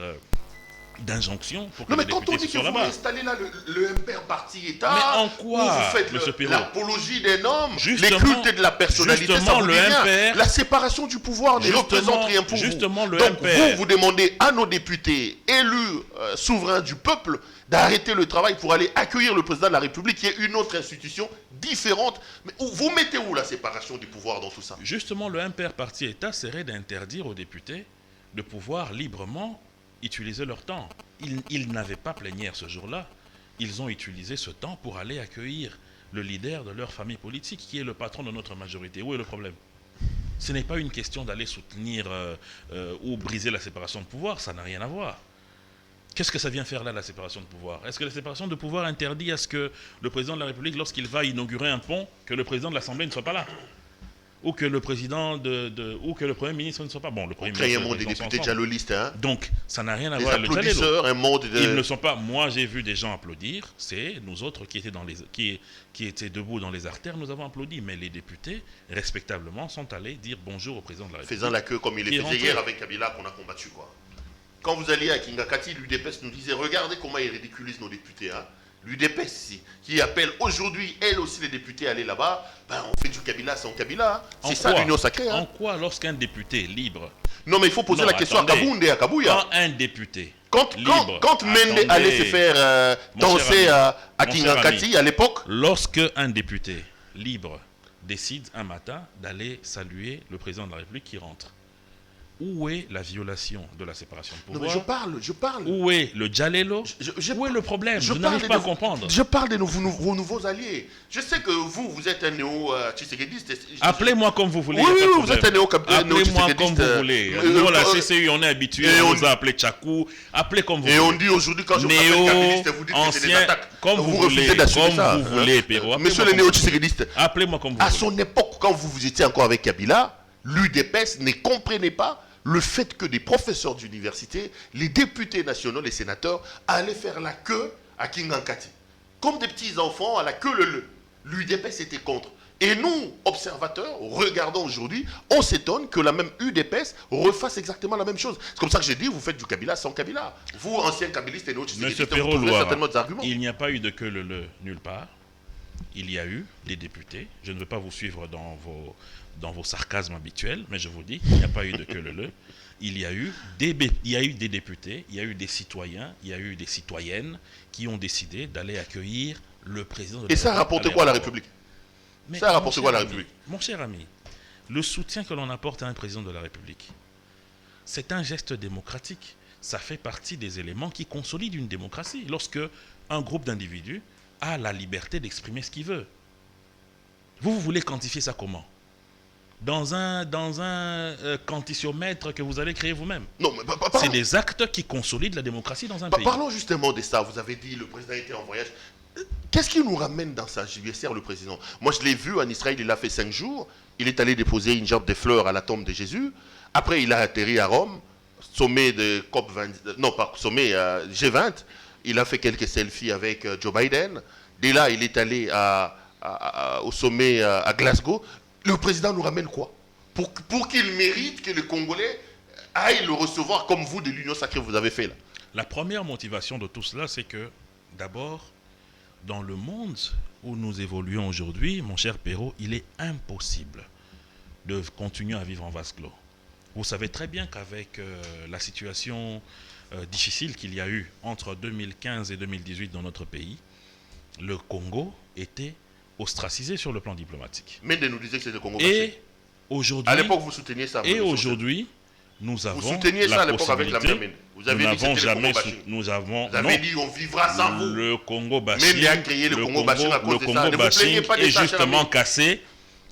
[SPEAKER 3] d'injonction pour que
[SPEAKER 2] Non, mais
[SPEAKER 3] les
[SPEAKER 2] quand on
[SPEAKER 3] députés
[SPEAKER 2] dit
[SPEAKER 3] soient
[SPEAKER 2] que vous
[SPEAKER 3] là-bas.
[SPEAKER 2] installez là le impair parti-État,
[SPEAKER 3] Mais en quoi,
[SPEAKER 2] vous faites
[SPEAKER 3] monsieur Perrault,
[SPEAKER 2] l'apologie d'un homme, les
[SPEAKER 3] justement,
[SPEAKER 2] cultes de la personnalité, ça
[SPEAKER 3] justement,
[SPEAKER 2] vous
[SPEAKER 3] le
[SPEAKER 2] dit rien.
[SPEAKER 3] impair,
[SPEAKER 2] La séparation du pouvoir ne
[SPEAKER 3] justement,
[SPEAKER 2] représente rien pour
[SPEAKER 3] justement,
[SPEAKER 2] vous.
[SPEAKER 3] le
[SPEAKER 2] Donc
[SPEAKER 3] impair.
[SPEAKER 2] vous demandez à nos députés élus souverains du peuple d'arrêter le travail pour aller accueillir le président de la République, qui est une autre institution différente. Mais vous mettez où la séparation du pouvoir dans tout ça?
[SPEAKER 3] Justement, le impair parti-État serait d'interdire aux députés de pouvoir librement utiliser leur temps. Ils n'avaient pas plénière ce jour-là. Ils ont utilisé ce temps pour aller accueillir le leader de leur famille politique, qui est le patron de notre majorité. Où est le problème? Ce n'est pas une question d'aller soutenir ou briser la séparation de pouvoir, ça n'a rien à voir. Qu'est-ce que ça vient faire là, la séparation de pouvoir? Est-ce que la séparation de pouvoir interdit à ce que le président de la République, lorsqu'il va inaugurer un pont, que le président de l'Assemblée ne soit pas là? Ou que le président ou que le Premier ministre ne soit pas. Bon, le Premier
[SPEAKER 2] Créer un
[SPEAKER 3] ministre.
[SPEAKER 2] monde des députés jallolistes, hein?
[SPEAKER 3] Donc, ça n'a rien à
[SPEAKER 2] Les
[SPEAKER 3] voir avec le Jalelo.
[SPEAKER 2] applaudisseurs, un monde de...
[SPEAKER 3] Ils ne sont pas. Moi, j'ai vu des gens applaudir. C'est nous autres qui étaient qui étaient debout dans les artères. Nous avons applaudi. Mais les députés, respectablement, sont allés dire bonjour au président de la République.
[SPEAKER 2] Faisant la queue comme il
[SPEAKER 3] Qui est
[SPEAKER 2] le faisait
[SPEAKER 3] rentré.
[SPEAKER 2] hier avec Kabila qu'on a combattu, quoi. Quand vous alliez à Kingakati, l'UDPS nous disait, regardez comment ils ridiculisent nos députés, hein. L'UDPS, qui appelle aujourd'hui, elle aussi, les députés à aller là-bas, ben on fait du Kabila sans Kabila. Hein. C'est ça l'union sacrée. Hein.
[SPEAKER 3] En quoi, lorsqu'un député libre...
[SPEAKER 2] Non, mais il faut poser
[SPEAKER 3] Non,
[SPEAKER 2] la question
[SPEAKER 3] attendez.
[SPEAKER 2] à Kaboundé et à Kabouya.
[SPEAKER 3] Quand un député
[SPEAKER 2] Quand Mende
[SPEAKER 3] Attendez.
[SPEAKER 2] allait se faire danser à
[SPEAKER 3] Mon cher
[SPEAKER 2] Kingakati
[SPEAKER 3] ami.
[SPEAKER 2] à l'époque,
[SPEAKER 3] Lorsque un député libre décide un matin d'aller saluer le président de la République qui rentre, où est la violation de la séparation de
[SPEAKER 2] non,
[SPEAKER 3] pouvoir?
[SPEAKER 2] mais je parle.
[SPEAKER 3] Où est le Jalelo? Où est le problème? Je n'arrive pas à comprendre.
[SPEAKER 2] Je parle de vos nouveaux alliés. Je sais que vous êtes un néo-tshisekédiste.
[SPEAKER 3] Appelez-moi comme vous voulez.
[SPEAKER 2] Oui,
[SPEAKER 3] y a pas de
[SPEAKER 2] oui, vous êtes un
[SPEAKER 3] Appelez-moi comme
[SPEAKER 2] néo-tshisekédiste.
[SPEAKER 3] vous voulez. Nous, la CCU, on est habitués,
[SPEAKER 2] et
[SPEAKER 3] on
[SPEAKER 2] on-
[SPEAKER 3] nous a appelés Tchakou. Appelez comme vous
[SPEAKER 2] Et
[SPEAKER 3] voulez.
[SPEAKER 2] on dit aujourd'hui, quand je vous appelle kabiliste, vous dites que c'est des
[SPEAKER 3] ancien,
[SPEAKER 2] attaques.
[SPEAKER 3] comme vous
[SPEAKER 2] refusez
[SPEAKER 3] voulez,
[SPEAKER 2] d'assumer
[SPEAKER 3] comme
[SPEAKER 2] ça.
[SPEAKER 3] vous voulez, Perrault.
[SPEAKER 2] Monsieur
[SPEAKER 3] Appelez-moi
[SPEAKER 2] le néo-tshisekédiste,
[SPEAKER 3] Appelez-moi comme vous
[SPEAKER 2] à
[SPEAKER 3] voulez.
[SPEAKER 2] son époque, quand vous étiez encore avec Kabila, l'UDPS ne comprenait pas le fait que des professeurs d'université, les députés nationaux, les sénateurs, allaient faire la queue à Kingankati. Comme des petits enfants à la queue leu. L'UDPS était contre. Et nous, observateurs, regardons aujourd'hui, on s'étonne que la même UDPS refasse exactement la même chose. C'est comme ça que j'ai dit, vous faites du Kabila sans Kabila. Vous, anciens kabilistes et
[SPEAKER 3] Monsieur
[SPEAKER 2] néo-tshisekédistes, vous
[SPEAKER 3] Perrault,
[SPEAKER 2] trouverez
[SPEAKER 3] Loire,
[SPEAKER 2] certainement des arguments.
[SPEAKER 3] il n'y a pas eu de queue leu nulle part. Il y a eu des députés. Je ne veux pas vous suivre dans vos sarcasmes habituels, mais je vous dis, il n'y a pas eu de queue leu. Il y a eu des députés, il y a eu des citoyens, il y a eu des citoyennes qui ont décidé d'aller accueillir le président de la
[SPEAKER 2] Et ça
[SPEAKER 3] République
[SPEAKER 2] rapporte quoi à la
[SPEAKER 3] l'aéroport.
[SPEAKER 2] République?
[SPEAKER 3] Mais
[SPEAKER 2] Ça rapporte
[SPEAKER 3] mon
[SPEAKER 2] quoi à la
[SPEAKER 3] cher ami,
[SPEAKER 2] République?
[SPEAKER 3] Mon cher ami, le soutien que l'on apporte à un président de la République, c'est un geste démocratique. Ça fait partie des éléments qui consolident une démocratie. Lorsque un groupe d'individus a la liberté d'exprimer ce qu'il veut. Vous voulez quantifier ça comment? Dans un quantitiomètre que vous allez créer vous-même.
[SPEAKER 2] Non, mais
[SPEAKER 3] C'est des actes qui consolident la démocratie dans un pays.
[SPEAKER 2] Parlons justement de ça. Vous avez dit le président était en voyage. Qu'est-ce qui nous ramène dans sa JBSR, le président? Moi, je l'ai vu en Israël, il a fait 5 jours. Il est allé déposer une gerbe de fleurs à la tombe de Jésus. Après, il a atterri à Rome, sommet de COP20, non, pas sommet G20. Il a fait quelques selfies avec Joe Biden. Dès là, il est allé au sommet à Glasgow. Le président nous ramène quoi? Pour qu'il mérite que les Congolais aillent le recevoir comme vous de l'Union sacrée vous avez fait là.
[SPEAKER 3] La première motivation de tout cela, c'est que, d'abord, dans le monde où nous évoluons aujourd'hui, mon cher Perrault, il est impossible de continuer à vivre en vase clos. Vous savez très bien qu'avec la situation difficile qu'il y a eu entre 2015 et 2018 dans notre pays, le Congo était ostracisé sur le plan diplomatique.
[SPEAKER 2] Mende nous disait que c'était le Congo.
[SPEAKER 3] Et aujourd'hui,
[SPEAKER 2] à l'époque, vous souteniez ça.
[SPEAKER 3] et aujourd'hui, nous avons
[SPEAKER 2] vous souteniez ça à
[SPEAKER 3] la
[SPEAKER 2] l'époque avec la
[SPEAKER 3] possibilité.
[SPEAKER 2] même. Vous avez
[SPEAKER 3] Nous
[SPEAKER 2] dit que
[SPEAKER 3] n'avons
[SPEAKER 2] c'était le
[SPEAKER 3] jamais
[SPEAKER 2] Congo bashing.
[SPEAKER 3] nous avons
[SPEAKER 2] Vous avez
[SPEAKER 3] non.
[SPEAKER 2] dit on vivra sans vous.
[SPEAKER 3] Le Congo bashing,
[SPEAKER 2] Mende a créé le Congo bashing à cause de ça. Ne
[SPEAKER 3] Congo
[SPEAKER 2] vous
[SPEAKER 3] bashing
[SPEAKER 2] plaignez pas de
[SPEAKER 3] est
[SPEAKER 2] ça, cher
[SPEAKER 3] justement
[SPEAKER 2] ami.
[SPEAKER 3] cassé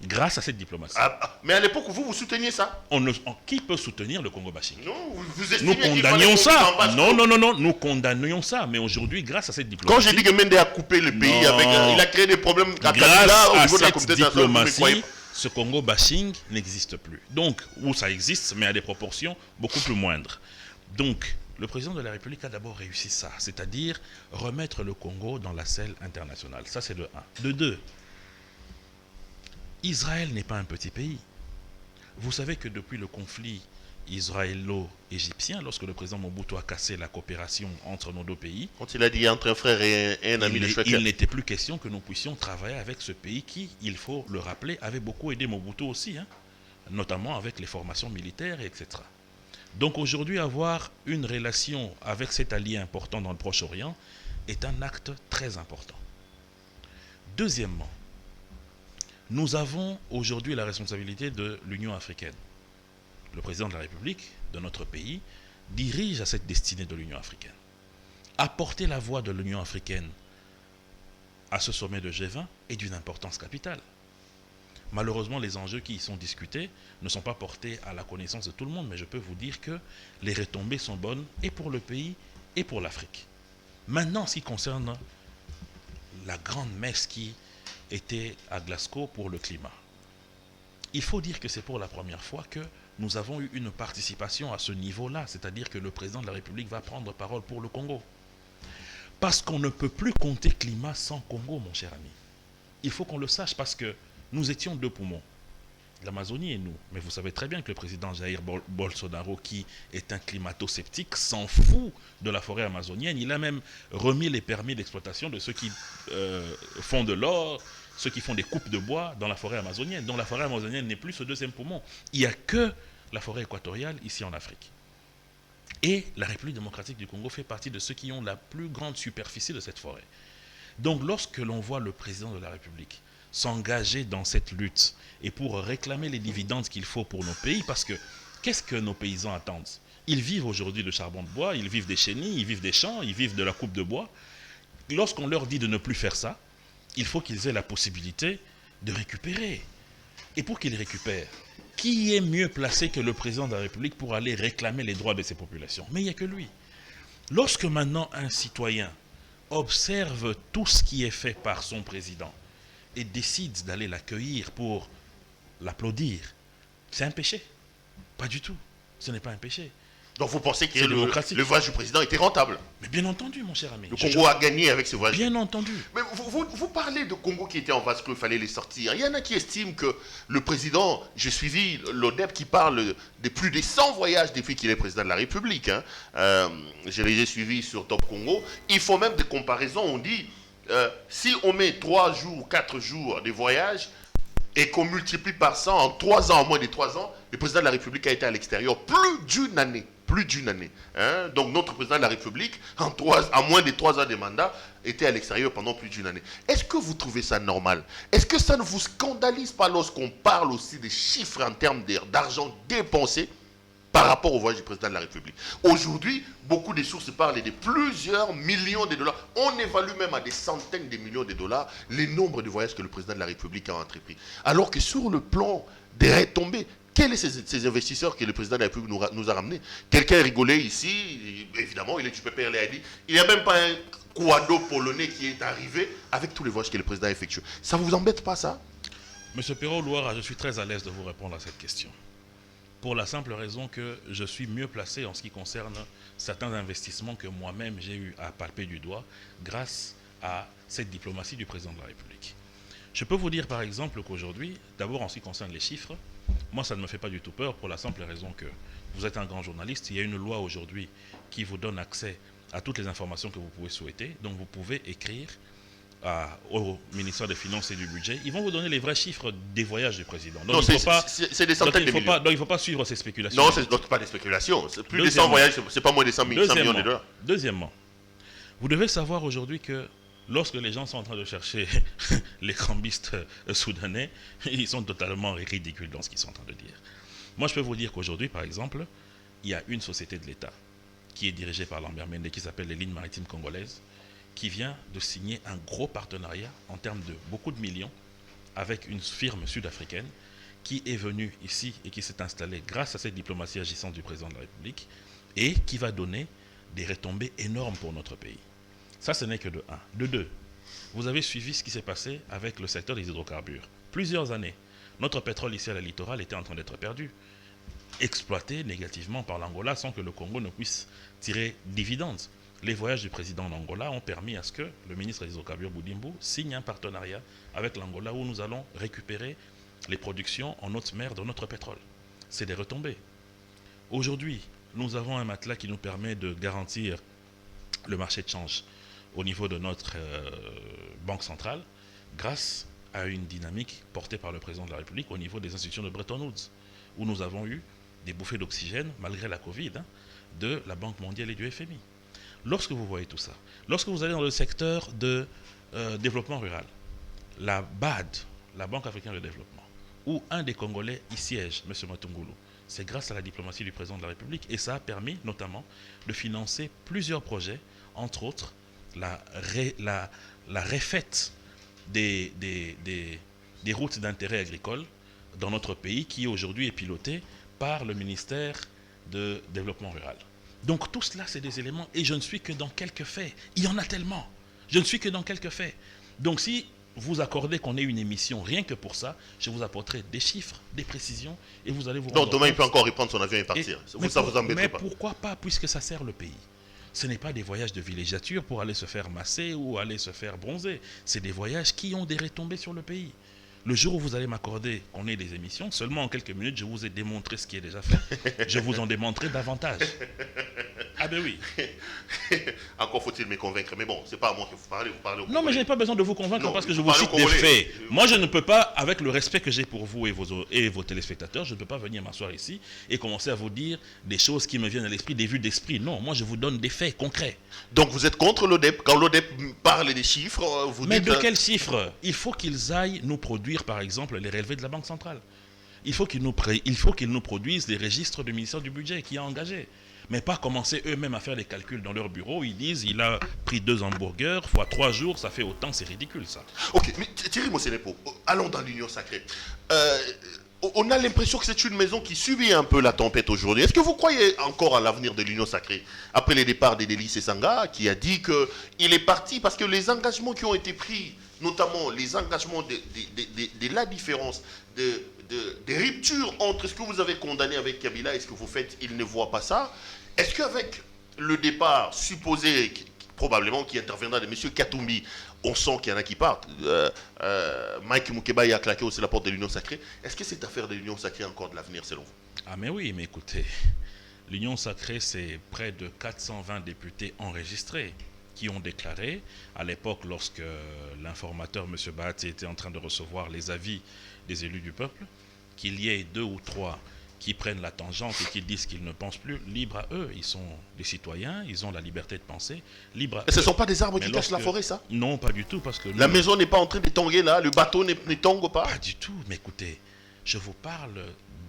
[SPEAKER 3] grâce à cette diplomatie.
[SPEAKER 2] Mais à l'époque, vous souteniez ça.
[SPEAKER 3] Qui peut soutenir le Congo bashing?
[SPEAKER 2] Non, vous
[SPEAKER 3] Nous
[SPEAKER 2] estimez qu'il fallait
[SPEAKER 3] condamnions
[SPEAKER 2] qu'on
[SPEAKER 3] ça.
[SPEAKER 2] vise en base.
[SPEAKER 3] Non, nous condamnions ça. Mais aujourd'hui, grâce à cette
[SPEAKER 2] Quand
[SPEAKER 3] diplomatie,
[SPEAKER 2] j'ai dit que Mende a coupé le pays,
[SPEAKER 3] Non.
[SPEAKER 2] il a créé des problèmes à
[SPEAKER 3] grâce
[SPEAKER 2] Kabila au
[SPEAKER 3] à
[SPEAKER 2] niveau de la
[SPEAKER 3] cette
[SPEAKER 2] communauté internationale, vous ne me croyez
[SPEAKER 3] diplomatie,
[SPEAKER 2] pas.
[SPEAKER 3] ce Congo bashing n'existe plus. Donc, où ça existe, mais à des proportions beaucoup plus moindres. Donc, le président de la République a d'abord réussi ça, c'est-à-dire remettre le Congo dans la scène internationale. Ça, c'est de 1. De 2, Israël n'est pas un petit pays. Vous savez que depuis le conflit israélo-égyptien, lorsque le président Mobutu a cassé la coopération entre nos deux pays.
[SPEAKER 2] Quand il a dit entre un frère et un ami de chacun.
[SPEAKER 3] Il n'était plus question que nous puissions travailler avec ce pays qui, il faut le rappeler, avait beaucoup aidé Mobutu aussi, hein, notamment avec les formations militaires, etc. Donc aujourd'hui, avoir une relation avec cet allié important dans le Proche-Orient est un acte très important. Deuxièmement, nous avons aujourd'hui la responsabilité de l'Union africaine. Le président de la République de notre pays dirige à cette destinée de l'Union africaine. Apporter la voix de l'Union africaine à ce sommet de G20 est d'une importance capitale. Malheureusement, les enjeux qui y sont discutés ne sont pas portés à la connaissance de tout le monde, mais je peux vous dire que les retombées sont bonnes et pour le pays et pour l'Afrique. Maintenant, ce qui concerne la grande messe qui était à Glasgow pour le climat, il faut dire que c'est pour la première fois que nous avons eu une participation à ce niveau-là, c'est-à-dire que le président de la République va prendre parole pour le Congo. Parce qu'on ne peut plus compter climat sans Congo, mon cher ami. Il faut qu'on le sache parce que nous étions deux poumons, l'Amazonie et nous. Mais vous savez très bien que le président Jair Bolsonaro, qui est un climato-sceptique, s'en fout de la forêt amazonienne. Il a même remis les permis d'exploitation de ceux qui font de l'or, ceux qui font des coupes de bois dans la forêt amazonienne. Donc la forêt amazonienne n'est plus ce deuxième poumon. Il n'y a que la forêt équatoriale ici en Afrique. Et la République démocratique du Congo fait partie de ceux qui ont la plus grande superficie de cette forêt. Donc lorsque l'on voit le président de la République s'engager dans cette lutte et pour réclamer les dividendes qu'il faut pour nos pays, parce que qu'est-ce que nos paysans attendent? Ils vivent aujourd'hui de charbon de bois, ils vivent des chenilles, ils vivent des champs, ils vivent de la coupe de bois. Lorsqu'on leur dit de ne plus faire ça, il faut qu'ils aient la possibilité de récupérer. Et pour qu'ils récupèrent, qui est mieux placé que le président de la République pour aller réclamer les droits de ces populations? Mais il n'y a que lui. Lorsque maintenant un citoyen observe tout ce qui est fait par son président et décide d'aller l'accueillir pour l'applaudir, c'est un péché? Pas du tout. Ce n'est pas un péché.
[SPEAKER 2] Donc vous pensez que le voyage du président était rentable?
[SPEAKER 3] Mais bien entendu, mon cher ami.
[SPEAKER 2] Le Congo a gagné avec ce voyage.
[SPEAKER 3] Bien entendu.
[SPEAKER 2] Mais vous parlez de Congo qui était en vase clos, il fallait les sortir. Il y en a qui estiment que le président, j'ai suivi l'ODEP qui parle de plus de 100 voyages depuis qu'il est président de la République. Hein. Je les ai suivis sur Top Congo. Il faut même des comparaisons. On dit, si on met 3 jours, 4 jours de voyage, et qu'on multiplie par 100 en 3 ans, en moins de 3 ans, le président de la République a été à l'extérieur plus d'une année. Plus d'une année. Hein? Donc notre président de la République, en moins de 3 ans de mandat, était à l'extérieur pendant plus d'une année. Est-ce que vous trouvez ça normal? Est-ce que ça ne vous scandalise pas lorsqu'on parle aussi des chiffres en termes d'argent dépensé par rapport au voyage du président de la République? Aujourd'hui, beaucoup de sources parlent de plusieurs millions de dollars. On évalue même à des centaines de millions de dollars les nombres de voyages que le président de la République a entrepris. Alors que sur le plan des retombées, quels sont ces investisseurs que le président de la République nous a ramenés? Quelqu'un rigolait ici, évidemment, il est du PPRD, il a dit, il n'y a même pas un quado polonais qui est arrivé avec tous les voyages que le président a effectués. Ça ne vous embête pas, ça?
[SPEAKER 3] Monsieur Perrault-Louara, je suis très à l'aise de vous répondre à cette question. Pour la simple raison que je suis mieux placé en ce qui concerne certains investissements que moi-même j'ai eu à palper du doigt grâce à cette diplomatie du président de la République. Je peux vous dire par exemple qu'aujourd'hui, d'abord en ce qui concerne les chiffres, moi ça ne me fait pas du tout peur pour la simple raison que vous êtes un grand journaliste. Il y a une loi aujourd'hui qui vous donne accès à toutes les informations que vous pouvez souhaiter. Donc vous pouvez écrire au ministère des Finances et du Budget. Ils vont vous donner les vrais chiffres des voyages du président. Donc,
[SPEAKER 2] non, c'est des centaines de millions.
[SPEAKER 3] Donc il ne faut pas suivre ces spéculations.
[SPEAKER 2] Non, ce n'est pas des spéculations. Plus de 100 voyages, ce n'est pas moins de 100 millions de dollars.
[SPEAKER 3] Deuxièmement, vous devez savoir aujourd'hui que lorsque les gens sont en train de chercher les cambistes soudanais, ils sont totalement ridicules dans ce qu'ils sont en train de dire. Moi, je peux vous dire qu'aujourd'hui, par exemple, il y a une société de l'État qui est dirigée par Lambert Mende, qui s'appelle les Lignes Maritimes Congolaises, qui vient de signer un gros partenariat en termes de beaucoup de millions avec une firme sud-africaine qui est venue ici et qui s'est installée grâce à cette diplomatie agissante du président de la République et qui va donner des retombées énormes pour notre pays. Ça, ce n'est que de 1. De 2, vous avez suivi ce qui s'est passé avec le secteur des hydrocarbures. Plusieurs années, notre pétrole ici à la littorale était en train d'être perdu, exploité négativement par l'Angola sans que le Congo ne puisse tirer dividendes. Les voyages du président en Angola ont permis à ce que le ministre des hydrocarbures Boudimbo signe un partenariat avec l'Angola où nous allons récupérer les productions en haute mer de notre pétrole. C'est des retombées. Aujourd'hui, nous avons un matelas qui nous permet de garantir le marché de change au niveau de notre banque centrale grâce à une dynamique portée par le président de la République au niveau des institutions de Bretton Woods, où nous avons eu des bouffées d'oxygène, malgré la Covid, de la Banque mondiale et du FMI. Lorsque vous voyez tout ça, lorsque vous allez dans le secteur de développement rural, la BAD, la Banque africaine de développement, où un des Congolais y siège, M. Matungulu, c'est grâce à la diplomatie du président de la République, et ça a permis notamment de financer plusieurs projets, entre autres la refaite des routes d'intérêt agricole dans notre pays, qui aujourd'hui est pilotée par le ministère de Développement rural. Donc tout cela, c'est des éléments, et je ne suis que dans quelques faits. Il y en a tellement. Je ne suis que dans quelques faits. Donc si vous accordez qu'on ait une émission, rien que pour ça, je vous apporterai des chiffres, des précisions, et vous allez vous rendre
[SPEAKER 2] Donc demain,
[SPEAKER 3] compte.
[SPEAKER 2] il peut encore reprendre son avion et partir. Ça vous embêtera
[SPEAKER 3] mais
[SPEAKER 2] pas.
[SPEAKER 3] pourquoi pas, puisque ça sert le pays. Ce n'est pas des voyages de villégiature pour aller se faire masser ou aller se faire bronzer. C'est des voyages qui ont des retombées sur le pays. Le jour où vous allez m'accorder qu'on ait des émissions, seulement en quelques minutes, je vous ai démontré ce qui est déjà fait. Je vous en démontrerai davantage. Ah ben oui.
[SPEAKER 2] Encore faut-il me convaincre. Mais bon, c'est pas à moi qu'il faut parler. Vous parlez au
[SPEAKER 3] Non, mais
[SPEAKER 2] Congolais.
[SPEAKER 3] je n'ai pas besoin de vous convaincre
[SPEAKER 2] Non,
[SPEAKER 3] parce que
[SPEAKER 2] il
[SPEAKER 3] je
[SPEAKER 2] faut
[SPEAKER 3] vous
[SPEAKER 2] parler
[SPEAKER 3] cite
[SPEAKER 2] au
[SPEAKER 3] des
[SPEAKER 2] Congolais.
[SPEAKER 3] faits. Moi, je ne peux pas, avec le respect que j'ai pour vous et vos téléspectateurs, je ne peux pas venir m'asseoir ici et commencer à vous dire des choses qui me viennent à l'esprit, des vues d'esprit. Non, moi, je vous donne des faits concrets.
[SPEAKER 2] Donc vous êtes contre l'ODEP. Quand l'ODEP parle des chiffres, vous
[SPEAKER 3] Mais
[SPEAKER 2] dites...
[SPEAKER 3] de quels chiffres? Il faut qu'ils aillent nous produire, par exemple, les relevés de la Banque centrale. Il faut qu'ils nous produisent les registres du ministère du Budget qui a engagé. Mais pas commencer eux-mêmes à faire des calculs dans leur bureau. Ils disent, il a pris 2 hamburgers, fois 3 jours, ça fait autant, c'est ridicule ça.
[SPEAKER 2] Ok, mais Thierry Mosenepo, allons dans l'Union sacrée. On a l'impression que c'est une maison qui subit un peu la tempête aujourd'hui. Est-ce que vous croyez encore à l'avenir de l'Union sacrée? Après les départs d'Edeli Sesanga, qui a dit qu'il est parti parce que les engagements qui ont été pris, notamment les engagements de la différence, des ruptures entre ce que vous avez condamné avec Kabila et ce que vous faites, il ne voit pas ça. Est-ce qu'avec le départ supposé, probablement qui interviendra de M. Katumbi, on sent qu'il y en a qui partent. Mike Mukeba a claqué aussi la porte de l'Union sacrée. Est-ce que cette affaire de l'Union sacrée a encore de l'avenir selon vous?
[SPEAKER 3] Ah mais oui, mais écoutez, l'Union sacrée, c'est près de 420 députés enregistrés qui ont déclaré, à l'époque lorsque l'informateur M. Bahati était en train de recevoir les avis des élus du peuple, qu'il y ait 2 ou 3 qui prennent la tangente et qui disent qu'ils ne pensent plus, libre à eux. Ils sont des citoyens, ils ont la liberté de penser, libre à eux.
[SPEAKER 2] Ce ne sont pas des arbres
[SPEAKER 3] Mais
[SPEAKER 2] qui cachent la forêt, ça?
[SPEAKER 3] Non, pas du tout, parce que...
[SPEAKER 2] La maison n'est pas en train de tanguer là, le bateau ne tangue pas?
[SPEAKER 3] Pas du tout, mais écoutez, je vous parle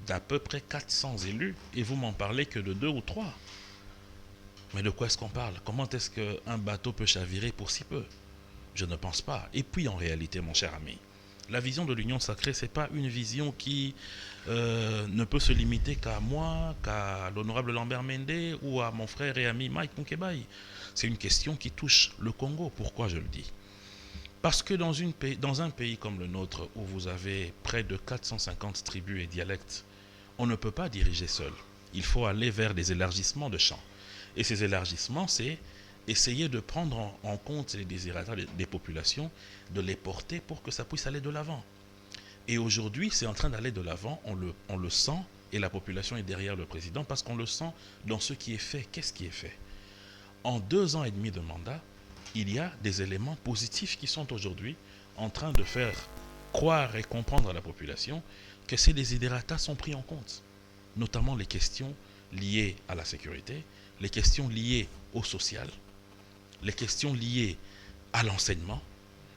[SPEAKER 3] d'à peu près 400 élus et vous m'en parlez que de 2 ou 3. Mais de quoi est-ce qu'on parle? Comment est-ce qu'un bateau peut chavirer pour si peu? Je ne pense pas. Et puis en réalité, mon cher ami, la vision de l'Union sacrée, ce n'est pas une vision qui ne peut se limiter qu'à moi, qu'à l'honorable Lambert Mende ou à mon frère et ami Mike Moukebaï. C'est une question qui touche le Congo. Pourquoi je le dis? Parce que dans un pays comme le nôtre, où vous avez près de 450 tribus et dialectes, on ne peut pas diriger seul. Il faut aller vers des élargissements de champs. Et ces élargissements, c'est essayer de prendre en compte les désirata des populations, de les porter pour que ça puisse aller de l'avant. Et aujourd'hui, c'est en train d'aller de l'avant, on le sent, et la population est derrière le président, parce qu'on le sent dans ce qui est fait. Qu'est-ce qui est fait? En 2 ans et demi de mandat, il y a des éléments positifs qui sont aujourd'hui en train de faire croire et comprendre à la population que ces désirata sont pris en compte, notamment les questions liées à la sécurité, les questions liées au social, les questions liées à l'enseignement,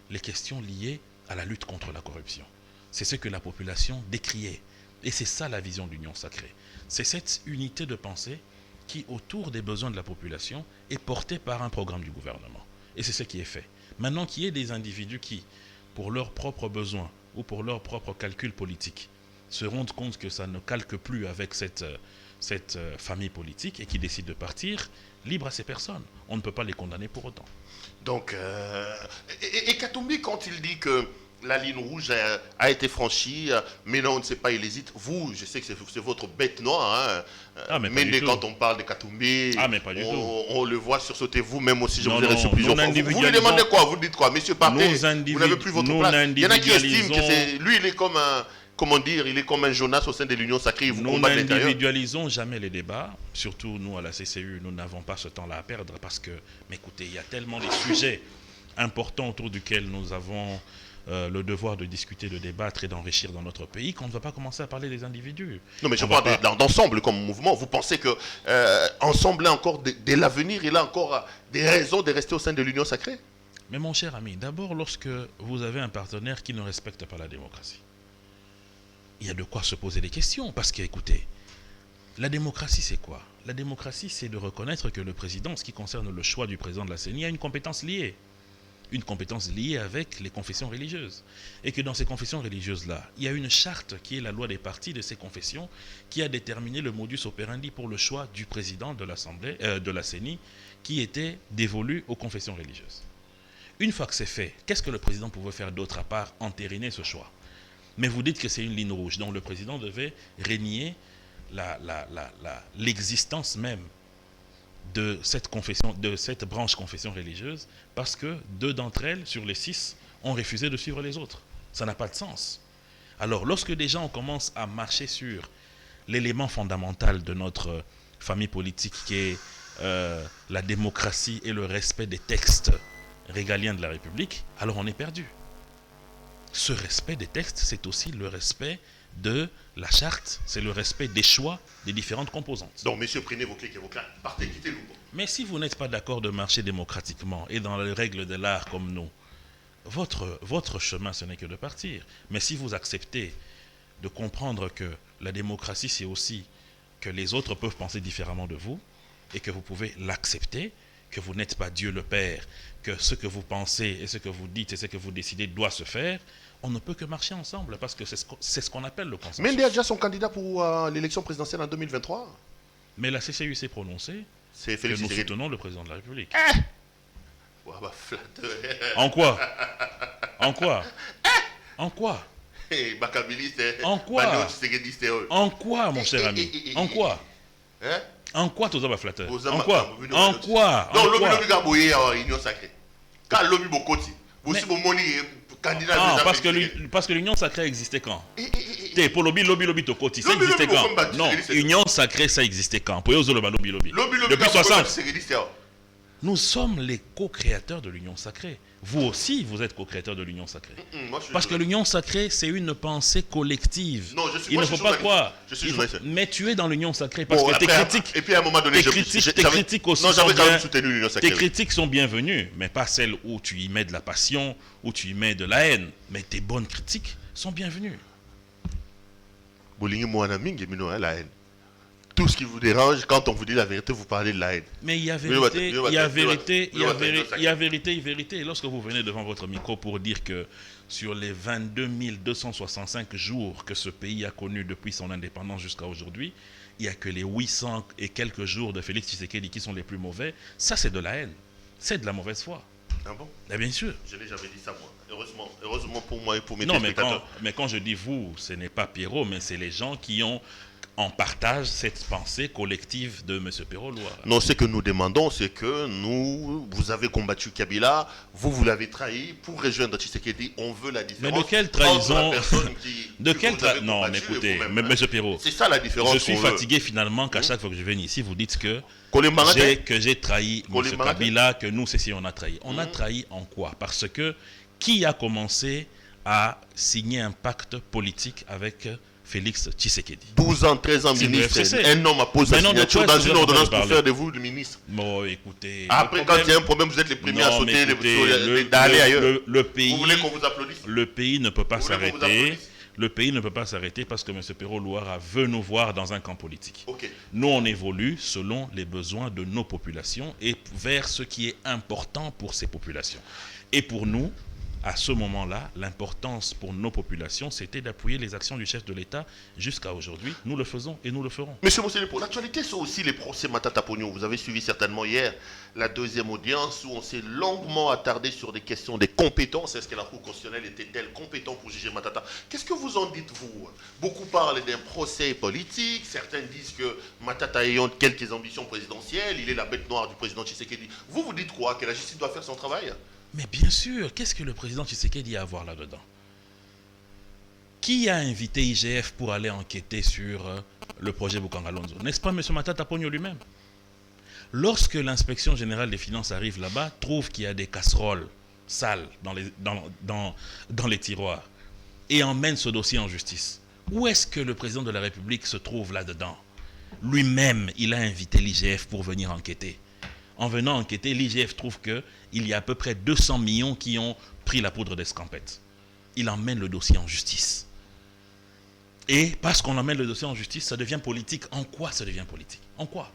[SPEAKER 3] les questions liées à la lutte contre la corruption. C'est ce que la population décriait. Et c'est ça la vision de l'Union sacrée. C'est cette unité de pensée qui, autour des besoins de la population, est portée par un programme du gouvernement. Et c'est ce qui est fait. Maintenant qu'il y ait des individus qui, pour leurs propres besoins ou pour leurs propres calculs politiques, se rendent compte que ça ne calque plus avec cette famille politique et qui décide de partir, libre à ces personnes. On ne peut pas les condamner pour autant.
[SPEAKER 2] Donc, et Katumbi, quand il dit que la ligne rouge a été franchie, mais non, on ne sait pas, il hésite. Vous, je sais que c'est votre bête noire, hein, mais quand on parle de Katumbi, on le voit sursauter vous-même aussi, je vous ai reçu plusieurs fois. Vous lui demandez quoi? Vous dites quoi? Monsieur Partey, vous n'avez plus votre place. Il y en a qui estiment que lui, il est comme comment dire, il est comme un Jonas au sein de l'Union sacrée, il vous
[SPEAKER 3] Nous
[SPEAKER 2] combat de l'intérieur.
[SPEAKER 3] n'individualisons jamais les débats, surtout nous à la CCU, nous n'avons pas ce temps-là à perdre parce que, mais écoutez, il y a tellement de sujets importants autour duquel nous avons le devoir de discuter, de débattre et d'enrichir dans notre pays qu'on ne va pas commencer à parler des individus.
[SPEAKER 2] Non, mais je
[SPEAKER 3] On
[SPEAKER 2] parle
[SPEAKER 3] va pas-
[SPEAKER 2] d'ensemble comme mouvement. Vous pensez que ensemble, là encore, dès l'avenir, il a encore des raisons de rester au sein de l'Union sacrée?
[SPEAKER 3] Mais mon cher ami, d'abord lorsque vous avez un partenaire qui ne respecte pas la démocratie, il y a de quoi se poser des questions. Parce que, écoutez, la démocratie, c'est quoi? La démocratie, c'est de reconnaître que le président, en ce qui concerne le choix du président de la CENI, a une compétence liée. Une compétence liée avec les confessions religieuses. Et que dans ces confessions religieuses-là, il y a une charte qui est la loi des partis de ces confessions qui a déterminé le modus operandi pour le choix du président de l'Assemblée, de la CENI, qui était dévolu aux confessions religieuses. Une fois que c'est fait, qu'est-ce que le président pouvait faire d'autre à part entériner ce choix? Mais vous dites que c'est une ligne rouge, donc le président devait régner l'existence même de cette confession, de cette branche confession religieuse, parce que 2 d'entre elles, sur les 6, ont refusé de suivre les autres. Ça n'a pas de sens. Alors, lorsque des gens commencent à marcher sur l'élément fondamental de notre famille politique, qui est la démocratie et le respect des textes régaliens de la République, alors on est perdu. Ce respect des textes, c'est aussi le respect de la charte, c'est le respect des choix des différentes composantes.
[SPEAKER 2] Donc, messieurs, prenez vos clics et vos claques. Partez, quittez-nous.
[SPEAKER 3] Mais si vous n'êtes pas d'accord de marcher démocratiquement et dans les règles de l'art comme nous, votre chemin, ce n'est que de partir. Mais si vous acceptez de comprendre que la démocratie, c'est aussi que les autres peuvent penser différemment de vous et que vous pouvez l'accepter, que vous n'êtes pas Dieu le Père, que ce que vous pensez et ce que vous dites et ce que vous décidez doit se faire, on ne peut que marcher ensemble parce que c'est ce qu'on appelle le consensus.
[SPEAKER 2] Mende a déjà son candidat pour l'élection présidentielle en 2023.
[SPEAKER 3] Mais la CCU s'est prononcée
[SPEAKER 2] C'est
[SPEAKER 3] que
[SPEAKER 2] Félix
[SPEAKER 3] nous
[SPEAKER 2] Tshisekedi.
[SPEAKER 3] soutenons le président de la République.
[SPEAKER 2] Ouais, bah, flatteur.
[SPEAKER 3] En quoi? En quoi? En quoi?
[SPEAKER 2] Eh, Bakabili, c'est...
[SPEAKER 3] En quoi?
[SPEAKER 2] Bano Tshisekedi, c'est eux.
[SPEAKER 3] En quoi, mon cher ami? En quoi?
[SPEAKER 2] Hein?
[SPEAKER 3] En quoi, tout ça va flatter?
[SPEAKER 2] Aux
[SPEAKER 3] En
[SPEAKER 2] amas-
[SPEAKER 3] quoi?
[SPEAKER 2] Mobino
[SPEAKER 3] En
[SPEAKER 2] Bano-
[SPEAKER 3] quoi?
[SPEAKER 2] Non,
[SPEAKER 3] En
[SPEAKER 2] lobby
[SPEAKER 3] quoi?
[SPEAKER 2] lobby gaboye en Union sacrée. Quand lobby bokoti, vous
[SPEAKER 3] Mais-
[SPEAKER 2] aussi mon moni candidat
[SPEAKER 3] Ah,
[SPEAKER 2] déjà
[SPEAKER 3] parce que
[SPEAKER 2] Félix
[SPEAKER 3] parce que l'union sacrée existait quand?
[SPEAKER 2] Tshisekedi.
[SPEAKER 3] T'es pour lobby tokoti, ça
[SPEAKER 2] Lobby,
[SPEAKER 3] existait
[SPEAKER 2] lobby,
[SPEAKER 3] quand?
[SPEAKER 2] Mokomba,
[SPEAKER 3] Non,
[SPEAKER 2] Tshisekedi, c'est
[SPEAKER 3] union sacrée, ça existait quand? Pour eux, lobby.
[SPEAKER 2] Lobby lobby
[SPEAKER 3] Depuis
[SPEAKER 2] gaboye
[SPEAKER 3] 60.
[SPEAKER 2] Tshisekedi, c'est eux.
[SPEAKER 3] Nous sommes les co-créateurs de l'union sacrée. Vous aussi, vous êtes co-créateurs de l'union sacrée.
[SPEAKER 2] Moi, je suis
[SPEAKER 3] Parce que
[SPEAKER 2] journaliste.
[SPEAKER 3] l'union sacrée, c'est une pensée collective.
[SPEAKER 2] Non, je suis-
[SPEAKER 3] Il
[SPEAKER 2] moi,
[SPEAKER 3] ne
[SPEAKER 2] je
[SPEAKER 3] faut
[SPEAKER 2] suis
[SPEAKER 3] pas
[SPEAKER 2] journaliste.
[SPEAKER 3] croire.
[SPEAKER 2] Je suis
[SPEAKER 3] Il faut-
[SPEAKER 2] journaliste.
[SPEAKER 3] Mais tu es dans l'union sacrée parce
[SPEAKER 2] Bon,
[SPEAKER 3] que tes
[SPEAKER 2] après,
[SPEAKER 3] critiques...
[SPEAKER 2] et puis à un moment donné,
[SPEAKER 3] Tes critiques aussi
[SPEAKER 2] non,
[SPEAKER 3] sont
[SPEAKER 2] j'avais quand
[SPEAKER 3] bien-
[SPEAKER 2] même soutenu l'Union
[SPEAKER 3] Tes
[SPEAKER 2] sacrée.
[SPEAKER 3] critiques sont bienvenues, mais pas celles où tu y mets de la passion, où tu y mets de la haine. Mais tes bonnes critiques sont bienvenues.
[SPEAKER 2] Bolingi Moana Mingi, mais non, la haine. Tout ce qui vous dérange, quand on vous dit la vérité, vous parlez de la haine.
[SPEAKER 3] Mais il y a
[SPEAKER 2] Oui, ouais,
[SPEAKER 3] vérité,
[SPEAKER 2] oui,
[SPEAKER 3] il y a
[SPEAKER 2] ouais,
[SPEAKER 3] vérité,
[SPEAKER 2] oui,
[SPEAKER 3] il y a
[SPEAKER 2] ouais,
[SPEAKER 3] vérité,
[SPEAKER 2] ouais,
[SPEAKER 3] il y a vérité, vérité. Et lorsque vous venez devant votre micro pour dire que sur les 22 265 jours que ce pays a connus depuis son indépendance jusqu'à aujourd'hui, il n'y a que les 800 et quelques jours de Félix Tshisekedi qui sont les plus mauvais, ça c'est de la haine. C'est de la mauvaise foi.
[SPEAKER 2] Ah bon?
[SPEAKER 3] Et bien sûr.
[SPEAKER 2] Je n'ai jamais dit ça, moi. Heureusement pour moi et pour mes
[SPEAKER 3] Non,
[SPEAKER 2] téléspectateurs.
[SPEAKER 3] mais quand je dis vous, ce n'est pas Pierrot, mais c'est les gens qui ont en partage cette pensée collective de M. Pierrot Loire.
[SPEAKER 2] Non, ce que nous demandons, c'est que vous avez combattu Kabila, vous l'avez trahi pour rejoindre Tshisekedi. On veut la différence.
[SPEAKER 3] Mais de quelle
[SPEAKER 2] entre
[SPEAKER 3] trahison
[SPEAKER 2] la personne qui-
[SPEAKER 3] De
[SPEAKER 2] que
[SPEAKER 3] quelle
[SPEAKER 2] vous avez
[SPEAKER 3] Non, mais
[SPEAKER 2] combattu et
[SPEAKER 3] écoutez,
[SPEAKER 2] vous-même,
[SPEAKER 3] mais,
[SPEAKER 2] hein.
[SPEAKER 3] monsieur Pierrot,
[SPEAKER 2] C'est ça la différence.
[SPEAKER 3] je suis
[SPEAKER 2] qu'on veut.
[SPEAKER 3] fatigué finalement qu'à chaque fois que je viens ici, vous dites que
[SPEAKER 2] Colin
[SPEAKER 3] j'ai trahi
[SPEAKER 2] Colin
[SPEAKER 3] M.
[SPEAKER 2] Maratin.
[SPEAKER 3] Kabila, que nous, c'est si on a trahi. On a trahi en quoi? Parce que qui a commencé à signer un pacte politique avec Félix Tshisekedi?
[SPEAKER 2] 12 ans, 13 ans
[SPEAKER 3] C'est le
[SPEAKER 2] ministre,
[SPEAKER 3] FCC.
[SPEAKER 2] un homme a posé
[SPEAKER 3] Mais
[SPEAKER 2] sa
[SPEAKER 3] non, de
[SPEAKER 2] signature
[SPEAKER 3] quoi
[SPEAKER 2] dans
[SPEAKER 3] est-ce que
[SPEAKER 2] une
[SPEAKER 3] vous
[SPEAKER 2] ordonnance
[SPEAKER 3] entendez
[SPEAKER 2] pour faire de vous le ministre.
[SPEAKER 3] Bon, écoutez.
[SPEAKER 2] Après,
[SPEAKER 3] le
[SPEAKER 2] quand il y a
[SPEAKER 3] problème-
[SPEAKER 2] un problème, vous êtes les premiers à
[SPEAKER 3] Non,
[SPEAKER 2] sauter,
[SPEAKER 3] mais écoutez,
[SPEAKER 2] d'aller ailleurs.
[SPEAKER 3] le pays,
[SPEAKER 2] Vous voulez qu'on vous applaudisse?
[SPEAKER 3] le pays ne peut pas
[SPEAKER 2] Vous voulez qu'on vous
[SPEAKER 3] s'arrêter.
[SPEAKER 2] applaudisse?
[SPEAKER 3] Le pays ne peut pas s'arrêter parce que M. Pierrot Loire veut nous voir dans un camp politique.
[SPEAKER 2] Ok.
[SPEAKER 3] Nous, on évolue selon les besoins de nos populations et vers ce qui est important pour ces populations. Et pour nous, à ce moment-là, l'importance pour nos populations, c'était d'appuyer les actions du chef de l'État jusqu'à aujourd'hui. Nous le faisons et nous le ferons.
[SPEAKER 2] Monsieur Mossele, pour l'actualité, sont aussi les procès Matata Pognon. Vous avez suivi certainement hier la deuxième audience où on s'est longuement attardé sur des questions des compétences. Est-ce que la Cour constitutionnelle était-elle compétente pour juger Matata? Qu'est-ce que vous en dites, vous? Beaucoup parlent d'un procès politique. Certains disent que Matata ayant quelques ambitions présidentielles, il est la bête noire du président Tshisekedi. Vous, vous dites quoi? Que la justice doit faire son travail?
[SPEAKER 3] Mais bien sûr, qu'est-ce que le président Tshisekedi a à voir là-dedans? Qui a invité IGF pour aller enquêter sur le projet Boukangalonzo? N'est-ce pas M. Matata Ponyo lui-même? Lorsque l'inspection générale des finances arrive là-bas, trouve qu'il y a des casseroles sales dans les tiroirs et emmène ce dossier en justice, où est-ce que le président de la République se trouve là-dedans? Lui-même, il a invité l'IGF pour venir enquêter. En venant enquêter, l'IGF trouve qu'il y a à peu près 200 millions qui ont pris la poudre d'escampette. Il emmène le dossier en justice. Et parce qu'on emmène le dossier en justice, ça devient politique. En quoi ça devient politique? En quoi?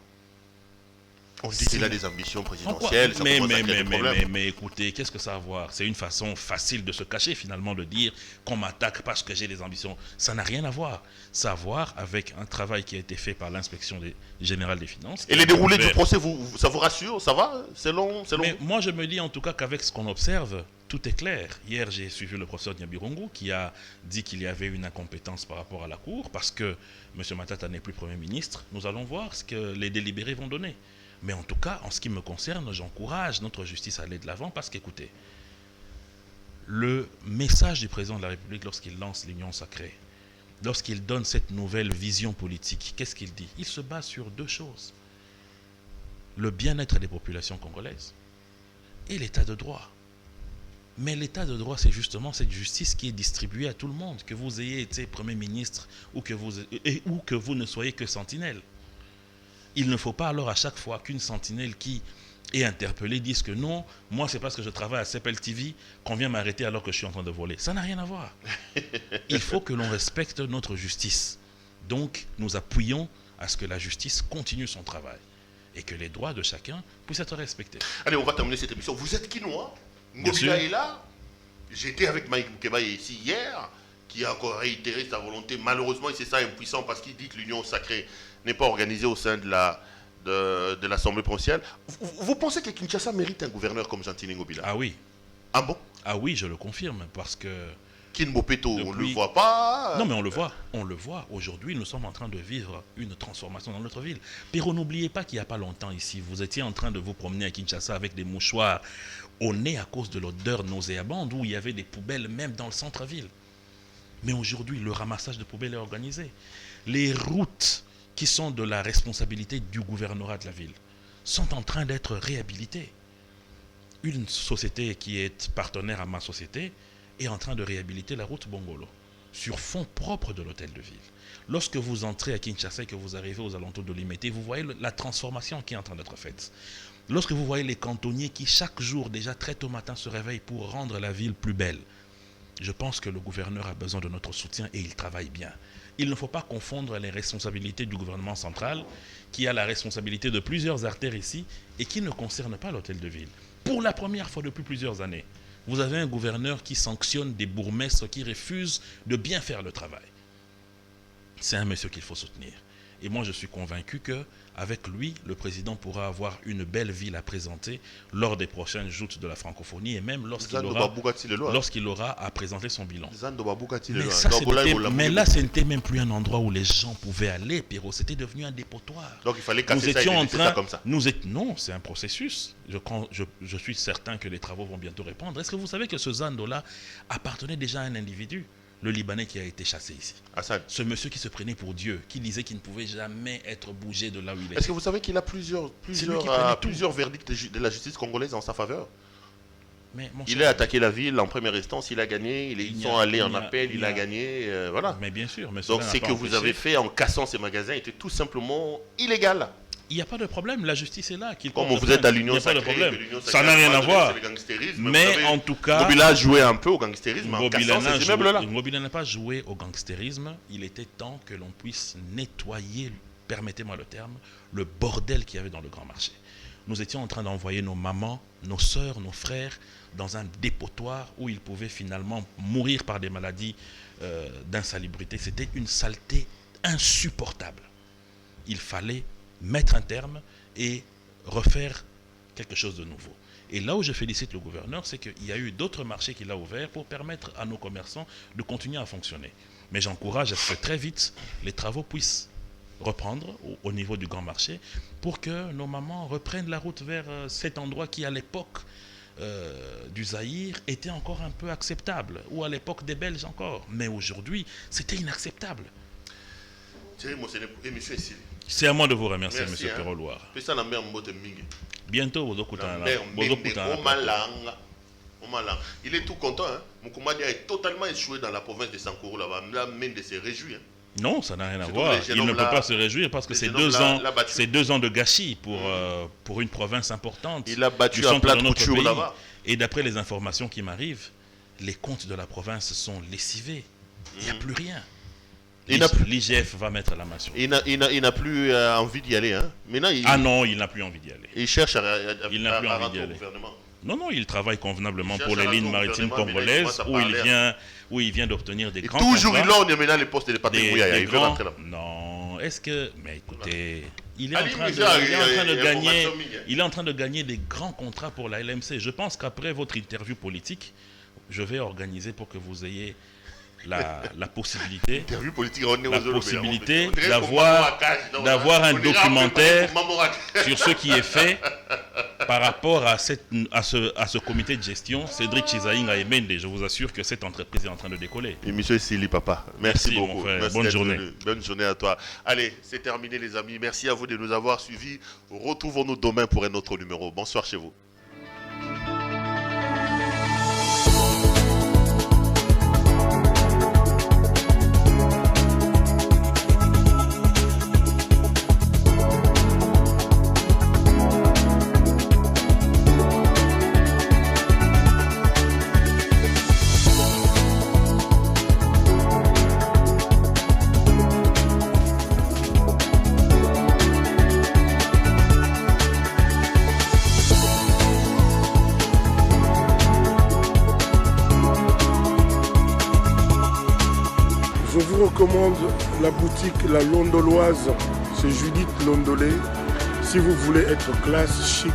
[SPEAKER 2] On dit qu'il a des ambitions présidentielles.
[SPEAKER 3] Mais écoutez, qu'est-ce que ça a à voir? C'est une façon facile de se cacher finalement, de dire qu'on m'attaque parce que j'ai des ambitions. Ça n'a rien à voir. Ça a à voir avec un travail qui a été fait par l'inspection générale des finances.
[SPEAKER 2] Et les déroulés du procès, ça vous rassure? Ça va? C'est long?
[SPEAKER 3] Mais moi je me dis en tout cas qu'avec ce qu'on observe, tout est clair. Hier, j'ai suivi le professeur Nyabirongo qui a dit qu'il y avait une incompétence par rapport à la Cour parce que M. Matata n'est plus Premier ministre. Nous allons voir ce que les délibérés vont donner. Mais en tout cas, en ce qui me concerne, j'encourage notre justice à aller de l'avant parce qu'écoutez, le message du président de la République lorsqu'il lance l'Union sacrée, lorsqu'il donne cette nouvelle vision politique, qu'est-ce qu'il dit? Il se base sur deux choses. Le bien-être des populations congolaises et l'état de droit. Mais l'état de droit, c'est justement cette justice qui est distribuée à tout le monde, que vous ayez été Premier ministre ou que vous ne soyez que sentinelle. Il ne faut pas alors à chaque fois qu'une sentinelle qui est interpellée dise que non, moi c'est parce que je travaille à CPL TV qu'on vient m'arrêter alors que je suis en train de voler. Ça n'a rien à voir. Il faut que l'on respecte notre justice. Donc nous appuyons à ce que la justice continue son travail et que les droits de chacun puissent être respectés.
[SPEAKER 2] Allez, on va terminer cette émission. Vous êtes quinois? Ngobila est là. J'étais avec Mike Moukeba ici hier, qui a encore réitéré sa volonté. Malheureusement, il s'est ça impuissant parce qu'il dit que l'Union sacrée n'est pas organisée au sein de l'Assemblée provinciale. Vous pensez que Kinshasa mérite un gouverneur comme Gentile Ngobila?
[SPEAKER 3] Ah oui.
[SPEAKER 2] Ah bon?
[SPEAKER 3] Ah oui, je le confirme, parce que...
[SPEAKER 2] Kinbopeto, on ne le voit pas.
[SPEAKER 3] Non, mais on le voit. On le voit. Aujourd'hui, nous sommes en train de vivre une transformation dans notre ville. Pero n'oubliez pas qu'il n'y a pas longtemps ici, vous étiez en train de vous promener à Kinshasa avec des mouchoirs au nez à cause de l'odeur nauséabonde où il y avait des poubelles même dans le centre-ville. Mais aujourd'hui, le ramassage de poubelles est organisé. Les routes qui sont de la responsabilité du gouvernorat de la ville sont en train d'être réhabilitées. Une société qui est partenaire à ma société est en train de réhabiliter la route Bongolo sur fonds propres de l'hôtel de ville. Lorsque vous entrez à Kinshasa et que vous arrivez aux alentours de Limete, vous voyez la transformation qui est en train d'être faite. Lorsque vous voyez les cantonniers qui chaque jour, déjà très tôt matin, se réveillent pour rendre la ville plus belle, je pense que le gouverneur a besoin de notre soutien et il travaille bien. Il ne faut pas confondre les responsabilités du gouvernement central, qui a la responsabilité de plusieurs artères ici et qui ne concerne pas l'hôtel de ville. Pour la première fois depuis plusieurs années, vous avez un gouverneur qui sanctionne des bourgmestres qui refusent de bien faire le travail. C'est un monsieur qu'il faut soutenir. Et moi, je suis convaincu qu'avec lui, le président pourra avoir une belle ville à présenter lors des prochaines joutes de la francophonie et même lorsqu'il aura à présenter son bilan. Mais là, ce n'était même plus un endroit où les gens pouvaient aller, Pierrot. C'était devenu un dépotoir.
[SPEAKER 2] Donc il fallait casser ça et laisser ça comme ça.
[SPEAKER 3] Non, c'est un processus. Je suis certain que les travaux vont bientôt répondre. Est-ce que vous savez que ce Zando-là appartenait déjà à un individu, le Libanais qui a été chassé ici?
[SPEAKER 2] Assad.
[SPEAKER 3] Ce monsieur qui se prenait pour Dieu, qui disait qu'il ne pouvait jamais être bougé de là où il était.
[SPEAKER 2] Est-ce que vous savez qu'il a plusieurs verdicts de la justice congolaise en sa faveur? Il a attaqué la ville en première instance, il a gagné, ils sont allés en appel, il a gagné, voilà.
[SPEAKER 3] Mais bien sûr. Mais
[SPEAKER 2] donc ce que vous avez fait en cassant ces magasins était tout simplement illégal.
[SPEAKER 3] Il n'y a pas de problème, la justice est là.
[SPEAKER 2] Comme vous êtes à l'Union sacrée,
[SPEAKER 3] ça n'a rien à voir. Mais en tout cas,
[SPEAKER 2] Ngobila a joué un peu au gangstérisme en cassant ces immeubles-là.
[SPEAKER 3] Ngobila n'a pas joué au gangstérisme. Il était temps que l'on puisse nettoyer, permettez-moi le terme, le bordel qu'il y avait dans le grand marché. Nous étions en train d'envoyer nos mamans, nos sœurs, nos frères dans un dépotoir où ils pouvaient finalement mourir par des maladies d'insalubrité. C'était une saleté insupportable. Il fallait mettre un terme et refaire quelque chose de nouveau. Et là où je félicite le gouverneur, c'est qu'il y a eu d'autres marchés qu'il a ouverts pour permettre à nos commerçants de continuer à fonctionner. Mais j'encourage à ce que très vite, les travaux puissent reprendre au niveau du grand marché pour que nos mamans reprennent la route vers cet endroit qui, à l'époque, du Zaïre était encore un peu acceptable, ou à l'époque des Belges encore. Mais aujourd'hui, c'était inacceptable. C'est à moi de vous remercier, M. Peroloir. Bientôt,
[SPEAKER 2] il est tout content. Hein? Moukoumadi est totalement échoué dans la province de Sankoro. La main de se réjouir. Hein?
[SPEAKER 3] Non, ça n'a rien à voir. Il ne peut pas se réjouir parce que c'est 2 ans de gâchis pour une province importante.
[SPEAKER 2] Il a battu un plat de couture là-bas.
[SPEAKER 3] Et d'après les informations qui m'arrivent, les comptes de la province sont lessivés. Il n'y a plus rien. L'IGF va mettre la main sur lui.
[SPEAKER 2] Il n'a plus envie d'y aller. Hein? Maintenant,
[SPEAKER 3] non, il n'a plus envie d'y aller.
[SPEAKER 2] Il cherche à
[SPEAKER 3] rentrer au gouvernement. Non, il travaille convenablement pour les lignes maritimes congolaises où il vient d'obtenir des grands contrats.
[SPEAKER 2] Toujours il a maintenant les postes de Patrick Mouya. Il veut rentrer là.
[SPEAKER 3] Non, est-ce que... Mais écoutez, il est en train de gagner des grands contrats pour la LMC. Je pense qu'après votre interview politique, je vais organiser pour que vous ayez la possibilité d'avoir un documentaire sur ce qui est fait par rapport à ce comité de gestion. Cédric Chizaïnga et Mende, je vous assure que cette entreprise est en train de décoller.
[SPEAKER 2] Et monsieur Sili, papa, merci beaucoup.
[SPEAKER 3] Mon frère. Bonne journée.
[SPEAKER 2] Bonne journée à toi. Allez, c'est terminé les amis. Merci à vous de nous avoir suivis. Retrouvons-nous demain pour un autre numéro. Bonsoir chez vous.
[SPEAKER 1] Je vous recommande la boutique La Londoloise, c'est Judith Londolé. Si vous voulez être classe, chic,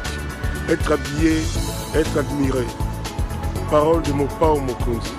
[SPEAKER 1] être habillé, être admiré. Parole de Mopao Mokonzi.